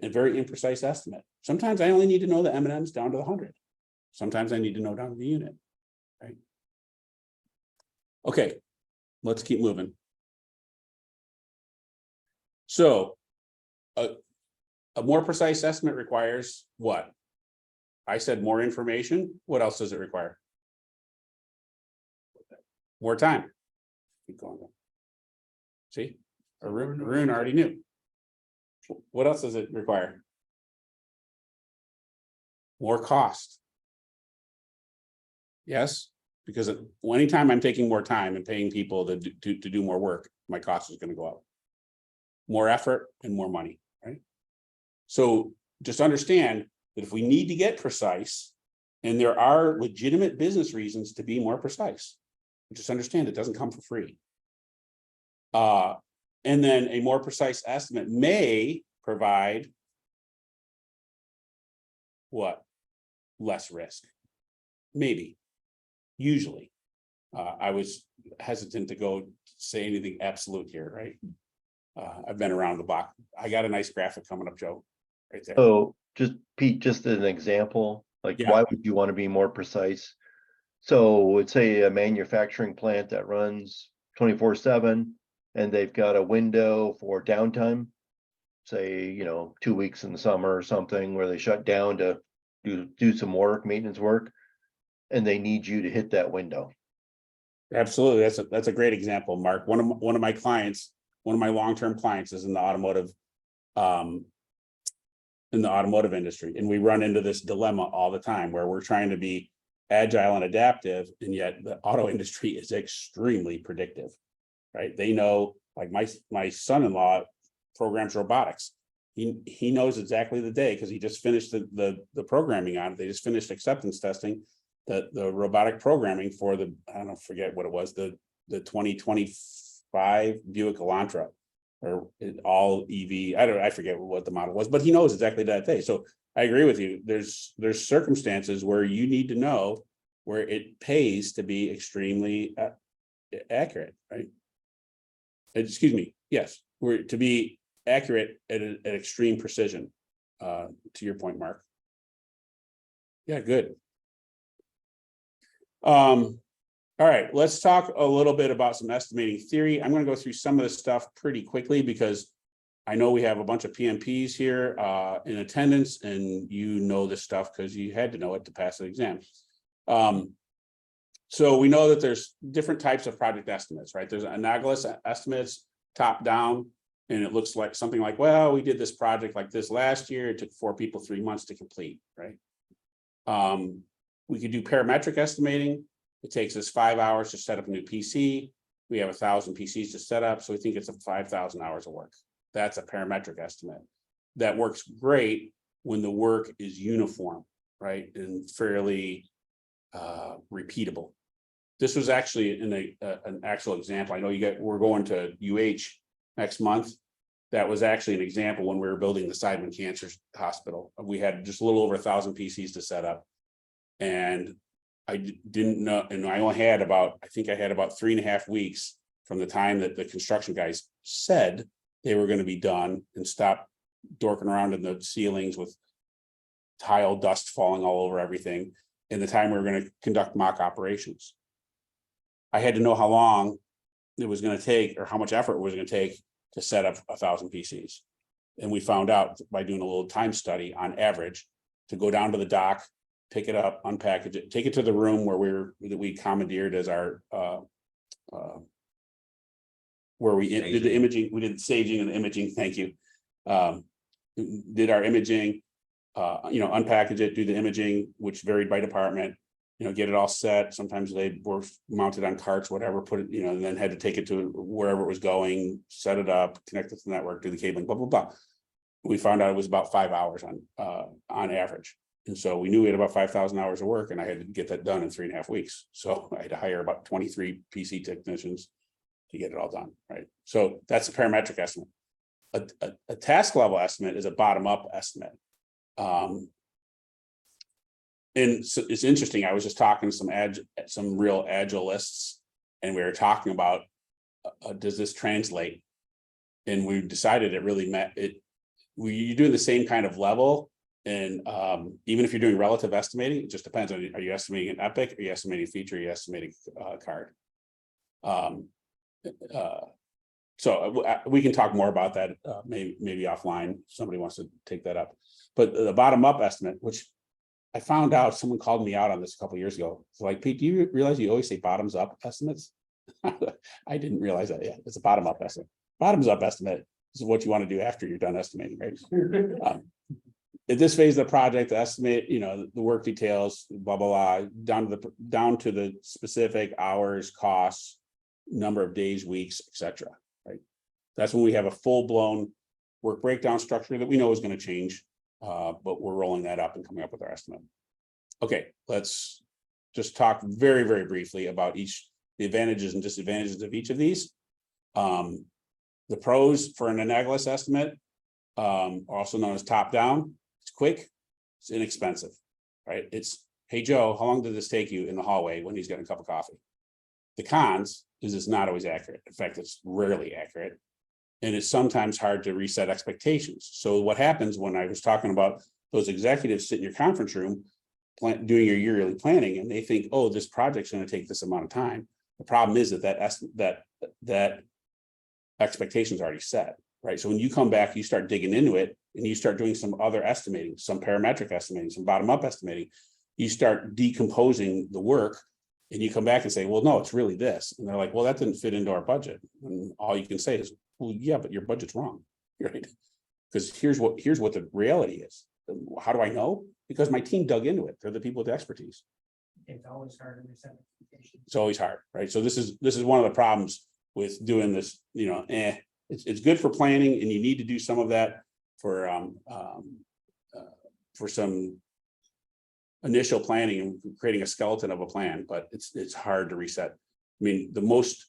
a very imprecise estimate. Sometimes I only need to know the M&Ms down to the 100. Sometimes I need to know down to the unit, right? Okay, let's keep moving. So a more precise estimate requires what? I said more information. What else does it require? More time. Keep going. See, Arun already knew. What else does it require? More cost. Yes, because anytime I'm taking more time and paying people to do more work, my cost is going to go up. More effort and more money, right? So just understand that if we need to get precise, and there are legitimate business reasons to be more precise, just understand it doesn't come for free. And then a more precise estimate may provide what? Less risk. Maybe. Usually. I was hesitant to go say anything absolute here, right? I've been around the block. I got a nice graphic coming up, Joe, right there. So just Pete, just as an example, like Yeah. why would you want to be more precise? So let's say a manufacturing plant that runs 24/7 and they've got a window for downtime, say, 2 weeks in the summer or something where they shut down to do some work, maintenance work, and they need you to hit that window. Absolutely. That's a great example, Mark. One of my clients, one of my long-term clients is in the automotive industry. And we run into this dilemma all the time where we're trying to be agile and adaptive, and yet the auto industry is extremely predictive, right? They know, like my son-in-law programs robotics. He knows exactly the day because he just finished the programming on it. They just finished acceptance testing the robotic programming for forget what it was, the 2025 Buick Elantra, or all EV. I forget what the model was, but he knows exactly that day. So I agree with you. There's circumstances where you need to know where it pays to be extremely accurate, right? Excuse me. Yes, we're to be accurate at extreme precision. To your point, Mark. Yeah, good. All right, let's talk a little bit about some estimating theory. I'm going to go through some of this stuff pretty quickly because I know we have a bunch of PMPs here in attendance, and you know this stuff because you had to know it to pass the exam. So we know that there's different types of project estimates, right? There's analogous estimates, top down, and it looks like something like, well, we did this project like this last year. It took 4 people 3 months to complete, right? We could do parametric estimating. It takes us 5 hours to set up a new PC. We have 1,000 PCs to set up, so we think it's 5,000 hours of work. That's a parametric estimate. That works great when the work is uniform, right, and fairly repeatable. This was actually in an actual example. I know we're going to UH next month. That was actually an example when we were building the Seidman Cancer Hospital. We had just a little over 1,000 PCs to set up. And I didn't know, and I had about 3.5 weeks from the time that the construction guys said they were going to be done and stop dorking around in the ceilings with tile dust falling all over everything, and the time we were going to conduct mock operations. I had to know how long it was going to take or how much effort it was going to take to set up 1,000 PCs. And we found out by doing a little time study on average, to go down to the dock, pick it up, unpackage it, take it to the room where we commandeered as our where we did the imaging, we did staging and the imaging, thank you. Did our imaging, unpackage it, do the imaging, which varied by department, get it all set. Sometimes they were mounted on carts, whatever, put it, and then had to take it to wherever it was going, set it up, connect it to the network, do the cabling, blah, blah, blah. We found out it was about 5 hours on average. And so we knew we had about 5,000 hours of work, and I had to get that done in 3.5 weeks. So I had to hire about 23 PC technicians to get it all done, right? So that's a parametric estimate. A task level estimate is a bottom-up estimate. And so it's interesting. I was just talking to some real agilists, and we were talking about does this translate? And we decided it really met it. You're doing the same kind of level, and even if you're doing relative estimating, it just depends on, are you estimating an epic, are you estimating feature, are you estimating card? So we can talk more about that maybe offline. Somebody wants to take that up, but the bottom up estimate, which I found out, someone called me out on this a couple of years ago. It's like, Pete, do you realize you always say bottoms up estimates? I didn't realize that. Yeah, it's a bottom up estimate. Bottoms up estimate is what you want to do after you're done estimating, right? At this phase of the project, estimate, the work details, blah, blah, blah, down to the specific hours, costs, number of days, weeks, etc. Right. That's when we have a full-blown work breakdown structure that we know is going to change, but we're rolling that up and coming up with our estimate. Okay, let's just talk very, very briefly about the advantages and disadvantages of each of these. The pros for an analogous estimate, also known as top down. It's quick, it's inexpensive, right? It's, hey Joe, how long did this take you in the hallway when he's getting a cup of coffee? The cons is it's not always accurate. In fact, it's rarely accurate. And it's sometimes hard to reset expectations. So what happens when I was talking about those executives sit in your conference room doing your yearly planning, and they think, oh, this project's going to take this amount of time. The problem is that expectation is already set, right? So when you come back, you start digging into it, and you start doing some other estimating, some parametric estimating, some bottom-up estimating, you start decomposing the work, and you come back and say, well, no, it's really this. And they're like, well, that didn't fit into our budget. And all you can say is, well, yeah, but your budget's wrong, right? Because here's what the reality is. How do I know? Because my team dug into it. They're the people with the expertise. It's always hard to reset expectations. It's always hard, right? So this is one of the problems with doing this, it's good for planning, and you need to do some of that for some initial planning and creating a skeleton of a plan, but it's hard to reset. I mean, the most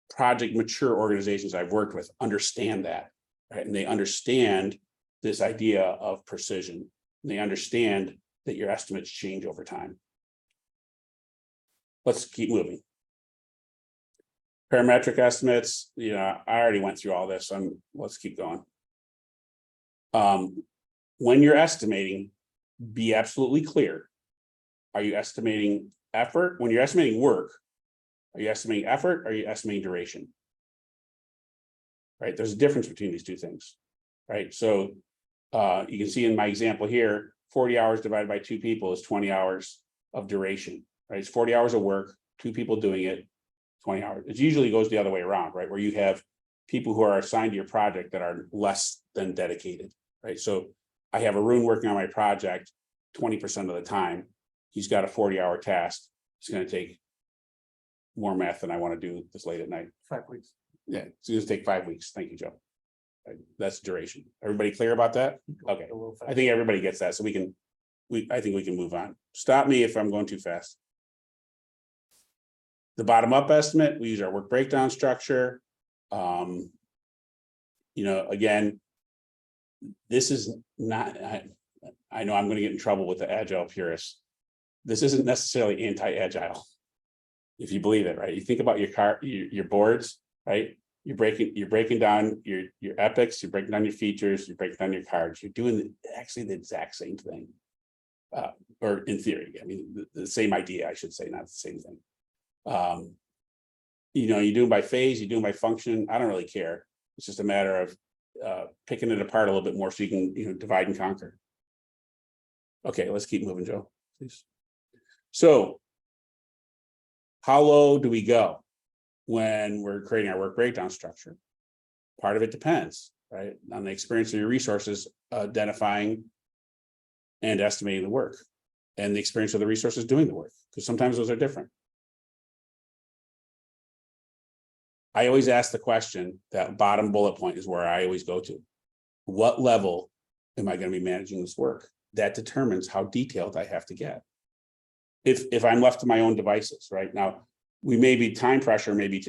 project mature organizations I've worked with understand that, right? And they understand this idea of precision. And they understand that your estimates change over time. Let's keep moving. Parametric estimates, I already went through all this, let's keep going. When you're estimating, be absolutely clear. Are you estimating effort? When you're estimating work, are you estimating effort? Or are you estimating duration? Right, there's a difference between these two things, right? So you can see in my example here, 40 hours divided by 2 people is 20 hours of duration, right? It's 40 hours of work, 2 people doing it, 20 hours. It usually goes the other way around, right? Where you have people who are assigned to your project that are less than dedicated, right? So I have Arun working on my project 20% of the time. He's got a 40-hour task. It's going to take more math than I want to do this late at night. 5 weeks. Yeah, it's going to take 5 weeks. Thank you, Joe. Right, that's duration. Everybody clear about that? Okay. I think everybody gets that. So I think we can move on. Stop me if I'm going too fast. The bottom up estimate, we use our work breakdown structure. Again, this is not, I know I'm going to get in trouble with the agile purists. This isn't necessarily anti-agile. If you believe it, right? You think about your boards, right? You're breaking down your epics, you're breaking down your features, you're breaking down your cards. You're doing actually the exact same thing. Or in theory, I mean, the same idea, I should say, not the same thing. You do them by phase, you do them by function. I don't really care. It's just a matter of picking it apart a little bit more so you can, divide and conquer. Okay, let's keep moving, Joe, please. So how low do we go when we're creating our work breakdown structure? Part of it depends, right, on the experience of your resources, identifying and estimating the work, and the experience of the resources doing the work, because sometimes those are different. I always ask the question, that bottom bullet point is where I always go to. What level am I going to be managing this work? That determines how detailed I have to get. If I'm left to my own devices, right? Now, we may be time pressure, maybe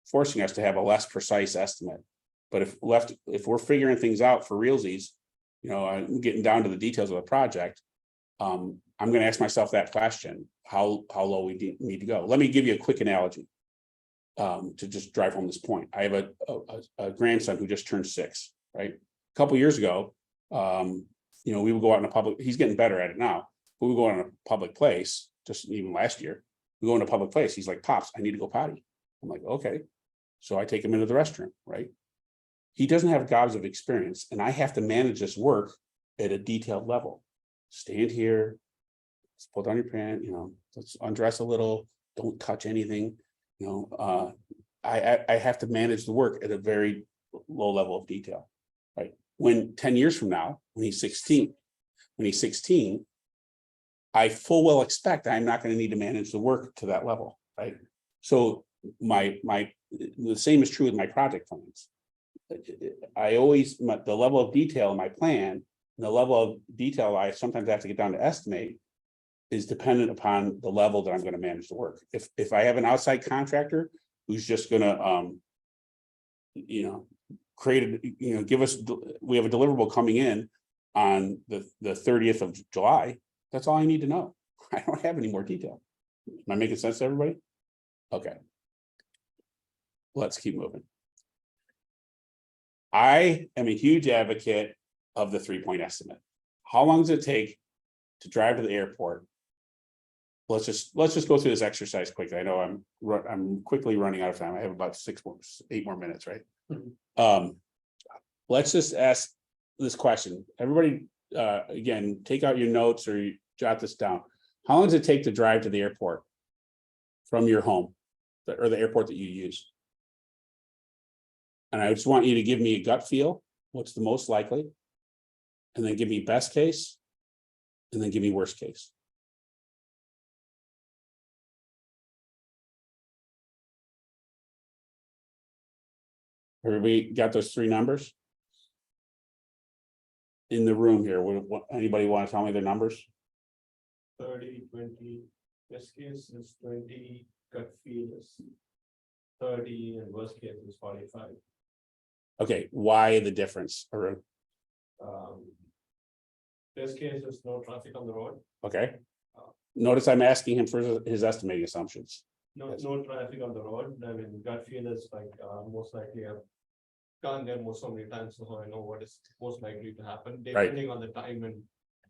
forcing us to have a less precise estimate. But if we're figuring things out for realsies, I'm getting down to the details of the project, I'm going to ask myself that question, how low we need to go. Let me give you a quick analogy to just drive home this point. I have a grandson who just turned 6, right? A couple years ago, we would go out in a public, he's getting better at it now. We would go out in a public place, just even last year, we go in a public place. He's like, Pops, I need to go potty. I'm like, okay. So I take him into the restroom, right? He doesn't have gobs of experience, and I have to manage this work at a detailed level. Stand here, let's pull down your pant, let's undress a little, don't touch anything. I have to manage the work at a very low level of detail, right? When 10 years from now, when he's 16, I full well expect I'm not going to need to manage the work to that level, right? So the same is true with my project plans. The level of detail in my plan, and the level of detail I sometimes have to get down to estimate, is dependent upon the level that I'm going to manage the work. If I have an outside contractor who's just going to, give us, we have a deliverable coming in on the 30th of July. That's all I need to know. I don't have any more detail. Am I making sense to everybody? Okay. Let's keep moving. I am a huge advocate of the 3-point estimate. How long does it take to drive to the airport? Let's just go through this exercise quickly. I know I'm quickly running out of time. I have about 8 more minutes, right? Let's just ask this question. Everybody, again, take out your notes or jot this down. How long does it take to drive to the airport from your home, or the airport that you use? And I just want you to give me a gut feel. What's the most likely? And then give me best case. And then give me worst case. Everybody got those 3 numbers? In the room here, anybody want to tell me their numbers? 30, 20, best case is 20, gut feel is 30, and worst case is 45. Okay, why the difference? Best case is no traffic on the road. Okay. Notice I'm asking him for his estimating assumptions. No traffic on the road. I mean, gut feel is like most likely I've gone there so many times, so I know what is most likely to happen, depending on the time. And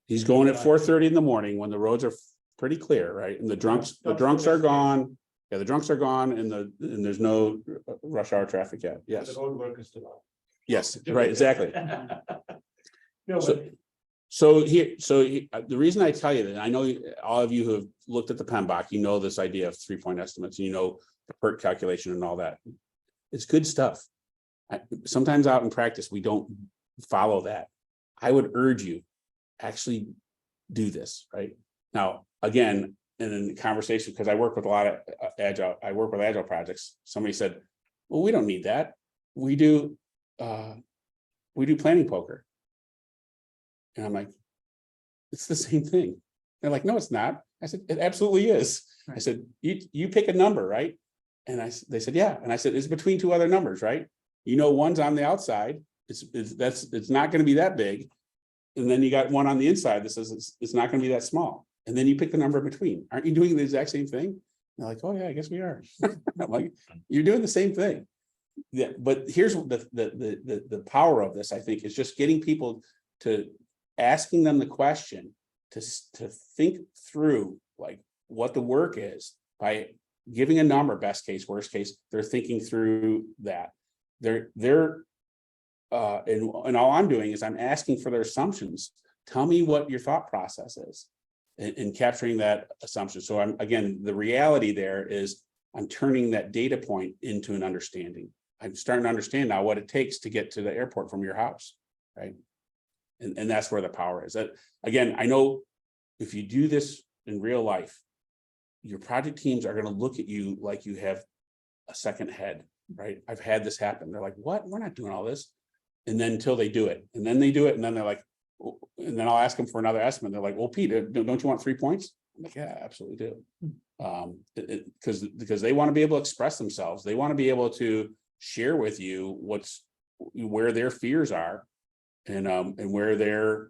he's going at 4:30 in the morning when the roads are pretty clear, right? And the drunks are gone. Yeah, the drunks are gone, and there's no rush hour traffic yet. Yes. The road work is still on. Yes, right, exactly. No, So the reason I tell you that, I know all of you who have looked at the PMBOK, this idea of 3-point estimates, the PERT calculation and all that. It's good stuff. Sometimes out in practice, we don't follow that. I would urge you, actually do this, right? Now, again, in the conversation, because I work with a lot of agile projects, somebody said, well, we don't need that. We do planning poker. And I'm like, it's the same thing. They're like, no, it's not. I said, it absolutely is. I said, you pick a number, right? And they said, yeah. And I said, it's between 2 other numbers, right? One's on the outside. It's not going to be that big. And then you got one on the inside that says it's not going to be that small. And then you pick the number in between. Aren't you doing the exact same thing? And they're like, oh yeah, I guess we are. I'm like, you're doing the same thing. Yeah, but here's the power of this, I think, is just getting people to asking them the question to think through like what the work is by giving a number, best case, worst case. They're thinking through that. They're and all I'm doing is I'm asking for their assumptions. Tell me what your thought process is in capturing that assumption. So I'm, again, the reality there is I'm turning that data point into an understanding. I'm starting to understand now what it takes to get to the airport from your house, right? And that's where the power is. That, again, I know if you do this in real life, your project teams are going to look at you like you have a second head, right? I've had this happen. They're like, what? We're not doing all this. And then until they do it, and then they do it, and then they're like, oh, and then I'll ask them for another estimate. They're like, well, Pete, don't you want 3 points? I'm like, yeah, I absolutely do. Because they want to be able to express themselves. They want to be able to share with you where their fears are, and where they're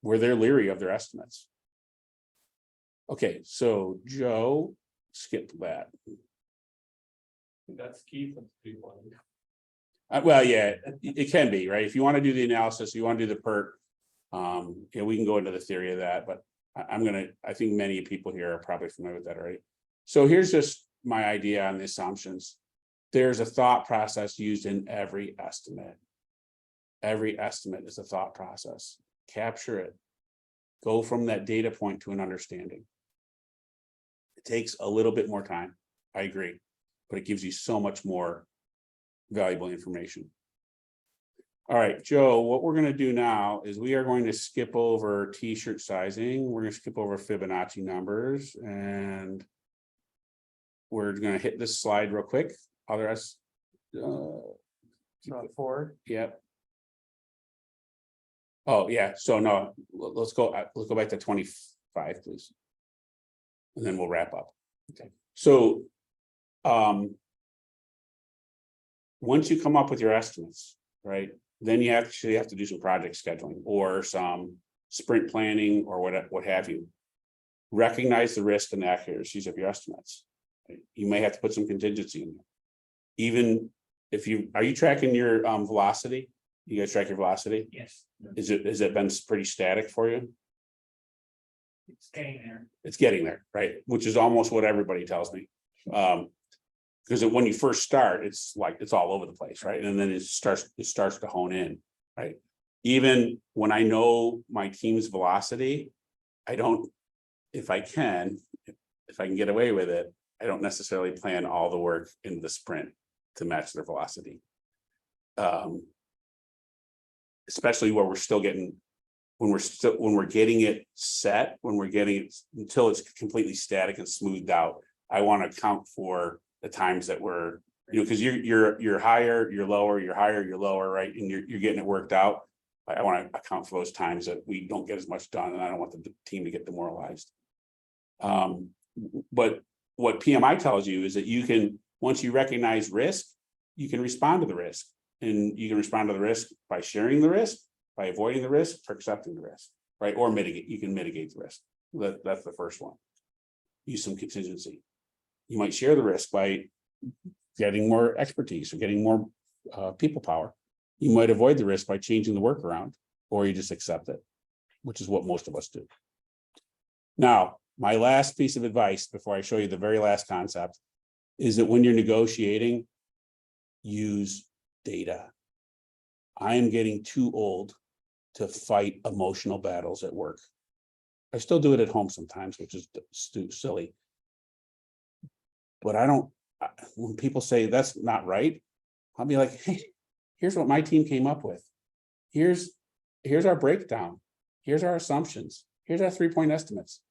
leery of their estimates. Okay, so Joe, skip that. That's key for 3 point. Well, yeah, it can be, right? If you want to do the analysis, you want to do the PERT, we can go into the theory of that, but I think many people here are probably familiar with that already. So here's just my idea on the assumptions. There's a thought process used in every estimate. Every estimate is a thought process. Capture it. Go from that data point to an understanding. It takes a little bit more time, I agree, but it gives you so much more valuable information. All right, Joe, what we're going to do now is we are going to skip over t-shirt sizing. We're going to skip over Fibonacci numbers, and we're going to hit this slide real quick. Otherwise, Forward. yep. Oh, yeah. So no, let's go back to 25, please. And then we'll wrap up. Okay. So, once you come up with your estimates, right, then you actually have to do some project scheduling or some sprint planning or what have you. Recognize the risk and accuracies of your estimates. You may have to put some contingency in there. Even if are you tracking your velocity? You guys track your velocity? Yes, Has it been pretty static for you? it's getting there. It's getting there, right? Which is almost what everybody tells me. Because when you first start, it's like it's all over the place, right? And then it starts to hone in, right? Even when I know my team's velocity, I don't, if I can get away with it, I don't necessarily plan all the work in the sprint to match their velocity. Especially where we're still getting, when we're getting it set, when we're getting it until it's completely static and smoothed out. I want to account for the times that we're, because you're higher, you're lower, you're higher, you're lower, right? And you're getting it worked out. I want to account for those times that we don't get as much done, and I don't want the team to get demoralized. But what PMI tells you is that you can, once you recognize risk, you can respond to the risk. And you can respond to the risk by sharing the risk, by avoiding the risk, or accepting the risk, right? Or mitigate, you can mitigate the risk. That's the first one. Use some contingency. You might share the risk by getting more expertise or getting more people power. You might avoid the risk by changing the work around, or you just accept it, which is what most of us do. Now, my last piece of advice before I show you the very last concept is that when you're negotiating, use data. I am getting too old to fight emotional battles at work. I still do it at home sometimes, which is silly. But when people say that's not right, I'll be like, hey, here's what my team came up with. Here's our breakdown. Here's our assumptions. Here's our 3-point estimates.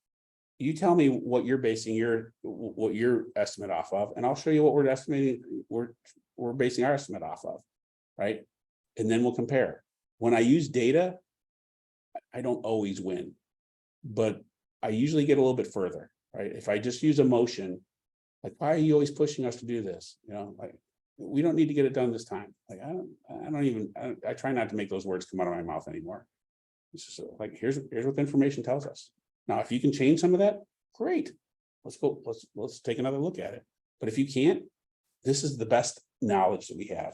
You tell me what you're basing your estimate off of, and I'll show you what we're estimating. We're basing our estimate off of, right? And then we'll compare. When I use data, I don't always win, but I usually get a little bit further, right? If I just use emotion, like, why are you always pushing us to do this? Like, we don't need to get it done this time. Like, I try not to make those words come out of my mouth anymore. It's just like, here's what the information tells us. Now, if you can change some of that, great. Let's take another look at it. But if you can't, this is the best knowledge that we have.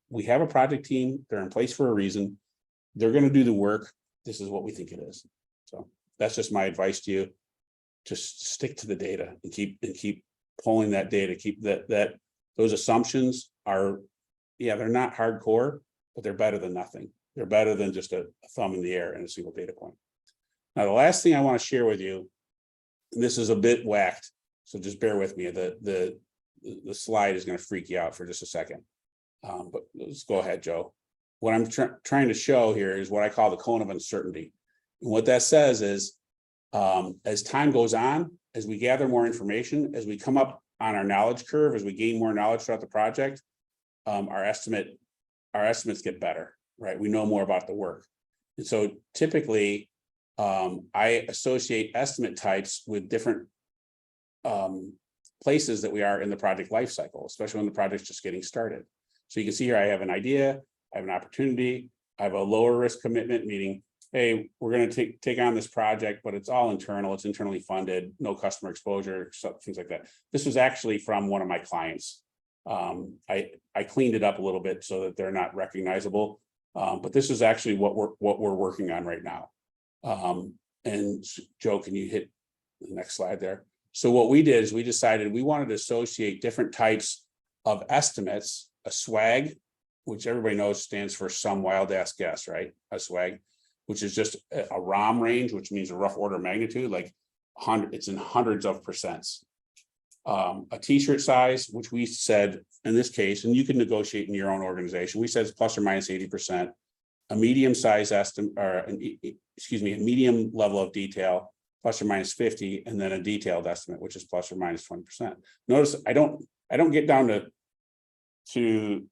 We have a project team. They're in place for a reason. They're going to do the work. This is what we think it is. So that's just my advice to you. Just stick to the data and keep pulling that data. Keep that those assumptions are, yeah, they're not hardcore, but they're better than nothing. They're better than just a thumb in the air and a single data point. Now, the last thing I want to share with you, and this is a bit whacked, so just bear with me. The slide is going to freak you out for just a second. But let's go ahead, Joe. What I'm trying to show here is what I call the cone of uncertainty. And what that says is, as time goes on, as we gather more information, as we come up on our knowledge curve, as we gain more knowledge throughout the project, our estimates get better, right? We know more about the work. And so typically, I associate estimate types with different places that we are in the project life cycle, especially when the project's just getting started. So you can see here, I have an idea, I have an opportunity, I have a lower risk commitment, meaning, hey, we're going to take on this project, but it's all internal, it's internally funded, no customer exposure, so things like that. This was actually from one of my clients. I cleaned it up a little bit so that they're not recognizable, but this is actually what we're working on right now. And Joe, can you hit the next slide there? So what we did is we decided we wanted to associate different types of estimates, a SWAG, which everybody knows stands for some wild ass guess, right? A SWAG, which is just a ROM range, which means a rough order of magnitude, like 100, it's in hundreds of percents. A t-shirt size, which we said in this case, and you can negotiate in your own organization, we said it's plus or minus 80%. A medium size estimate, or a medium level of detail, plus or minus 50, and then a detailed estimate, which is plus or minus 20%. Notice I don't get down to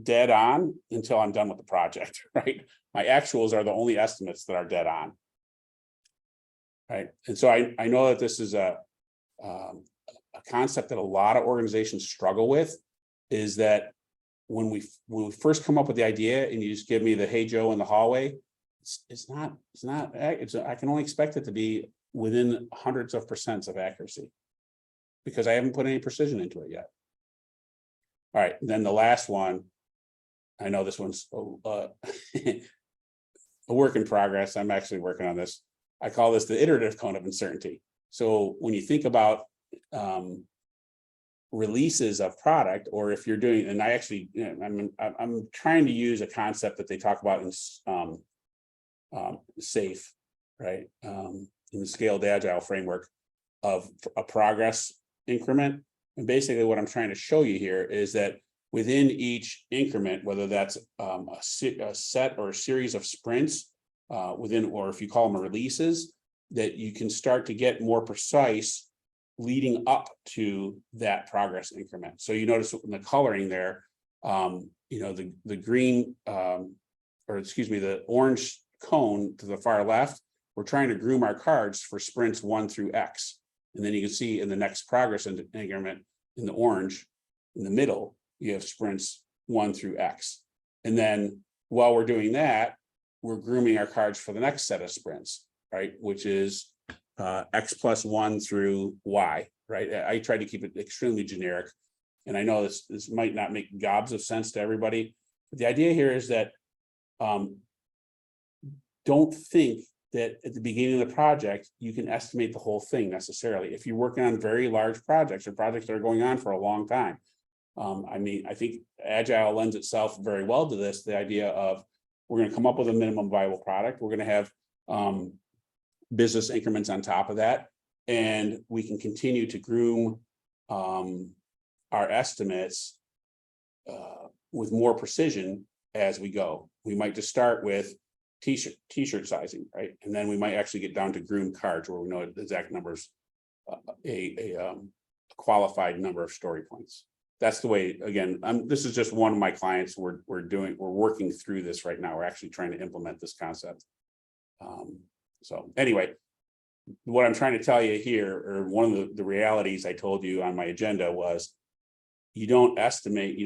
dead on until I'm done with the project, right? My actuals are the only estimates that are dead on. Right. And so I know that this is a concept that a lot of organizations struggle with, is that when we first come up with the idea and you just give me the hey Joe in the hallway, I can only expect it to be within hundreds of percents of accuracy because I haven't put any precision into it yet. All right, and then the last one, I know this one's a work in progress. I'm actually working on this. I call this the iterative cone of uncertainty. So when you think about releases of product, or if you're doing, and I actually, I'm trying to use a concept that they talk about in SAFE, right? In the scaled agile framework of a progress increment. And basically what I'm trying to show you here is that within each increment, whether that's a set or a series of sprints within, or if you call them releases, that you can start to get more precise leading up to that progress increment. So you notice in the coloring there, the green, the orange cone to the far left, we're trying to groom our cards for sprints 1 through X. And then you can see in the next progress increment in the orange, in the middle, you have sprints 1 through X. And then while we're doing that, we're grooming our cards for the next set of sprints, right? Which is X plus 1 through Y, right? I try to keep it extremely generic. And I know this might not make gobs of sense to everybody, but the idea here is that don't think that at the beginning of the project, you can estimate the whole thing necessarily. If you're working on very large projects or projects that are going on for a long time. I think Agile lends itself very well to this, the idea of we're going to come up with a minimum viable product. We're going to have business increments on top of that. And we can continue to groom our estimates with more precision as we go. We might just start with t-shirt sizing, right? And then we might actually get down to groomed cards where we know the exact numbers, a qualified number of story points. That's the way, again, this is just one of my clients. We're working through this right now. We're actually trying to implement this concept. So anyway, what I'm trying to tell you here, or one of the realities I told you on my agenda was, you don't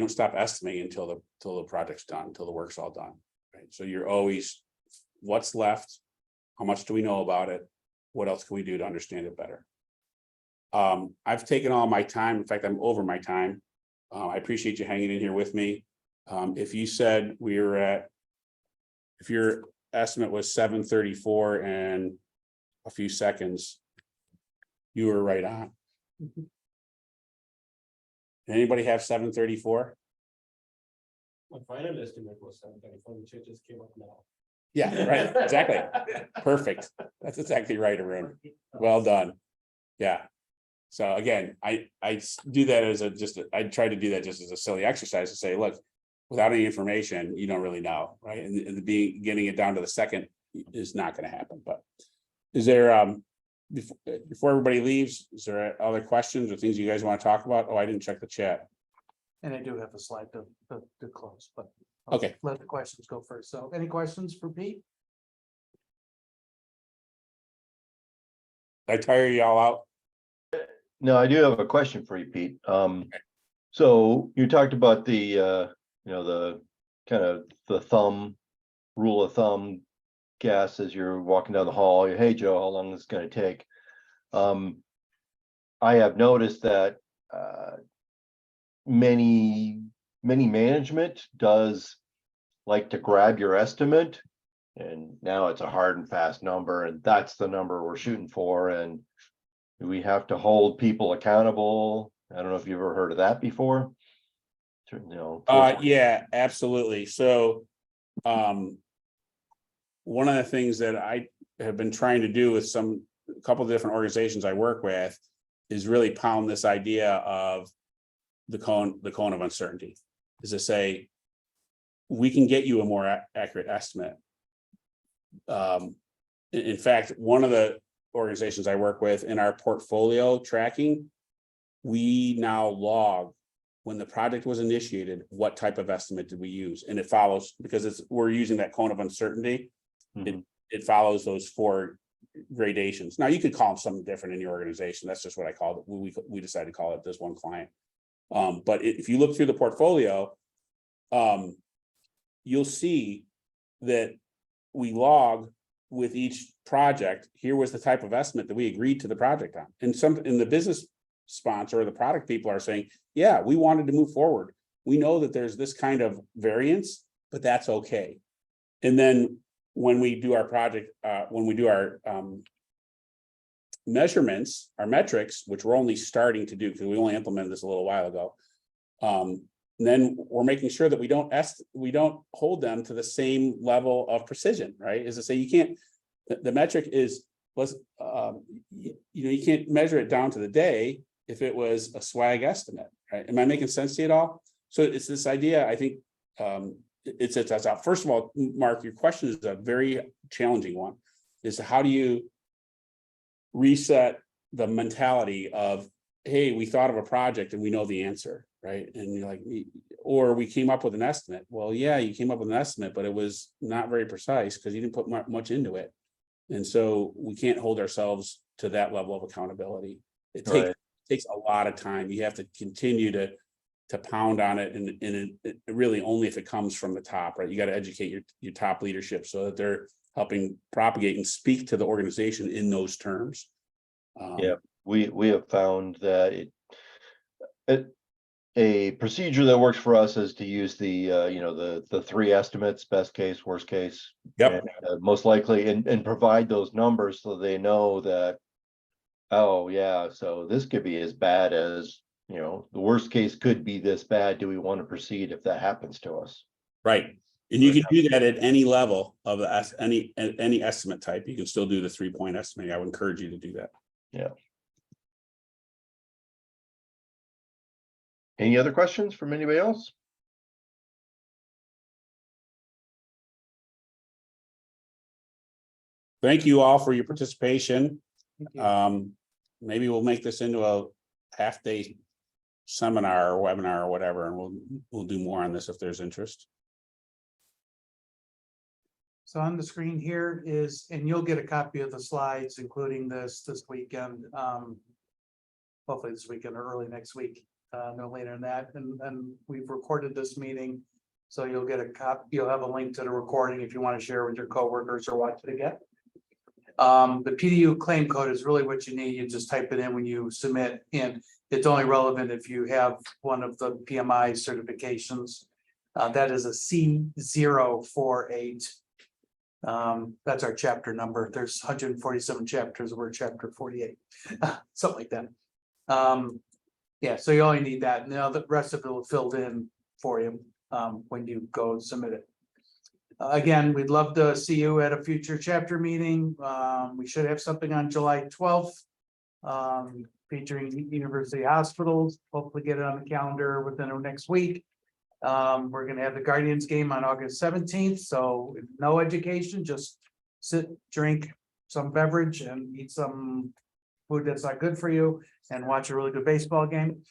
stop estimating until the project's done, until the work's all done, right? So you're always, what's left? How much do we know about it? What else can we do to understand it better? I've taken all my time. In fact, I'm over my time. I appreciate you hanging in here with me. If you said if your estimate was 7:34 and a few seconds, you were right on. Anybody have 7:34? My final estimate was 735, which I just came up now. Yeah, right, exactly. Perfect. That's exactly right, Arun. Well done. Yeah. So again, I do that as I try to do that just as a silly exercise to say, look, without any information, you don't really know, right? And getting it down to the second is not going to happen. But is there before everybody leaves, is there other questions or things you guys want to talk about? Oh, I didn't check the chat. And I do have a slide to close, but. I'll Okay. Let the questions go first. So any questions for Pete? Did I tire y'all out? No, I do have a question for you, Pete. So you talked about the the kind of the rule of thumb guess as you're walking down the hall. Hey, Joe, how long is this going to take? I have noticed that many management does like to grab your estimate, and now it's a hard and fast number, and that's the number we're shooting for. And we have to hold people accountable. I don't know if you've ever heard of that before. Yeah, absolutely. So one of the things that I have been trying to do with a couple of different organizations I work with is really pound this idea of the cone of uncertainty, is to say we can get you a more accurate estimate. In fact, one of the organizations I work with, in our portfolio tracking, we now log when the project was initiated, what type of estimate did we use? And it follows, because we're using that cone of uncertainty. It follows those 4 gradations. Now you could call them something different in your organization. That's just what I called it. We decided to call it this one client. But if you look through the portfolio, you'll see that we log with each project. Here was the type of estimate that we agreed to the project on. And in the business sponsor or the product people are saying, yeah, we wanted to move forward. We know that there's this kind of variance, but that's okay. And then when we do our project, when we do our measurements, our metrics, which we're only starting to do because we only implemented this a little while ago, then we're making sure that we don't hold them to the same level of precision, right? Is to say you can't, the metric is, you can't measure it down to the day if it was a swag estimate, right? Am I making sense to you at all? So it's this idea, I think, it's first of all, Mark, your question is a very challenging one, is how do you reset the mentality of, hey, we thought of a project and we know the answer, right? And you're like, or we came up with an estimate. Well, yeah, you came up with an estimate, but it was not very precise because you didn't put much into it. And so we can't hold ourselves to that level of accountability. It takes a lot of time. You have to continue to pound on it, and it really only if it comes from the top, right? You got to educate your top leadership so that they're helping propagate and speak to the organization in those terms. Yeah, we have found that a procedure that works for us is to use the the 3 estimates: best case, worst case, Yep. and, most likely, and provide those numbers so they know that, oh yeah, so this could be as bad as, the worst case could be this bad. Do we want to proceed if that happens to us? Right. And you can do that at any level of any estimate type. You can still do the 3-point estimate. I would encourage you to do that. Yeah. Any other questions from anybody else? Thank you all for your participation. Maybe we'll make this into a half-day seminar or webinar or whatever, and we'll do more on this if there's interest. So on the screen here is, and you'll get a copy of the slides, including this weekend. Hopefully this weekend or early next week, no later than that. And we've recorded this meeting, so you'll get a copy. You'll have a link to the recording if you want to share with your coworkers or watch it again. The PDU claim code is really what you need. You just type it in when you submit, and it's only relevant if you have one of the PMI certifications. That is a C048. That's our chapter number. There's 147 chapters. We're chapter 48, something like that. Yeah, so you only need that. Now the rest of it will filled in for you. when you go submit it. Again, we'd love to see you at a future chapter meeting. We should have something on July 12th. Featuring university hospitals, hopefully get it on the calendar within the next week. We're gonna have the Guardians game on August 17th, so no education, just sit, drink some beverage and eat some food that's not good for you and watch a really good baseball game.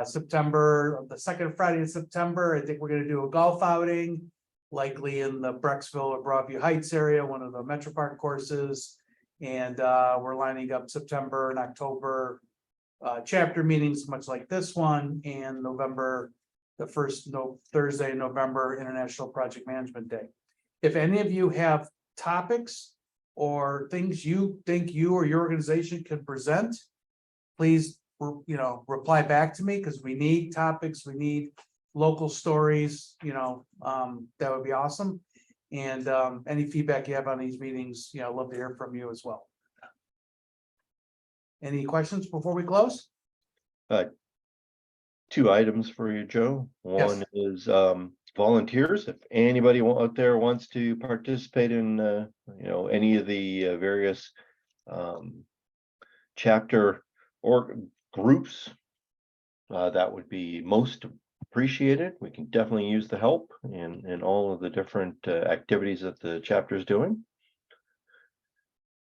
September, the second Friday in September, I think we're gonna do a golf outing, likely in the Brecksville or Broadview Heights area, one of the Metro Park courses. And we're lining up September and October chapter meetings, much like this one, and November, the first Thursday in November, International Project Management Day. If any of you have topics or things you think you or your organization can present, please, reply back to me, because we need topics, we need local stories, that would be awesome. And any feedback you have on these meetings, I'd love to hear from you as well. Any questions before we close? 2 items for you, Joe. Yes. One is volunteers. If anybody out there wants to participate in any of the various chapter or groups, that would be most appreciated. We can definitely use the help in all of the different activities that the chapter is doing.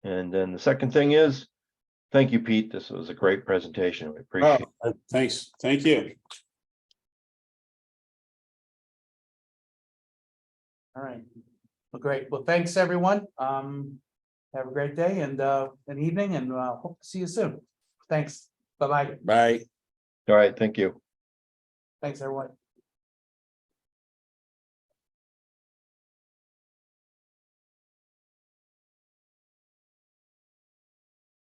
And then the second thing is, thank you, Pete. This was a great presentation. We appreciate it. Thanks. Thank you. All right. Well, great. Well, thanks, everyone. Have a great day and an evening, and hope to see you soon. Thanks. Bye-bye. Bye. All right, thank you. Thanks, everyone.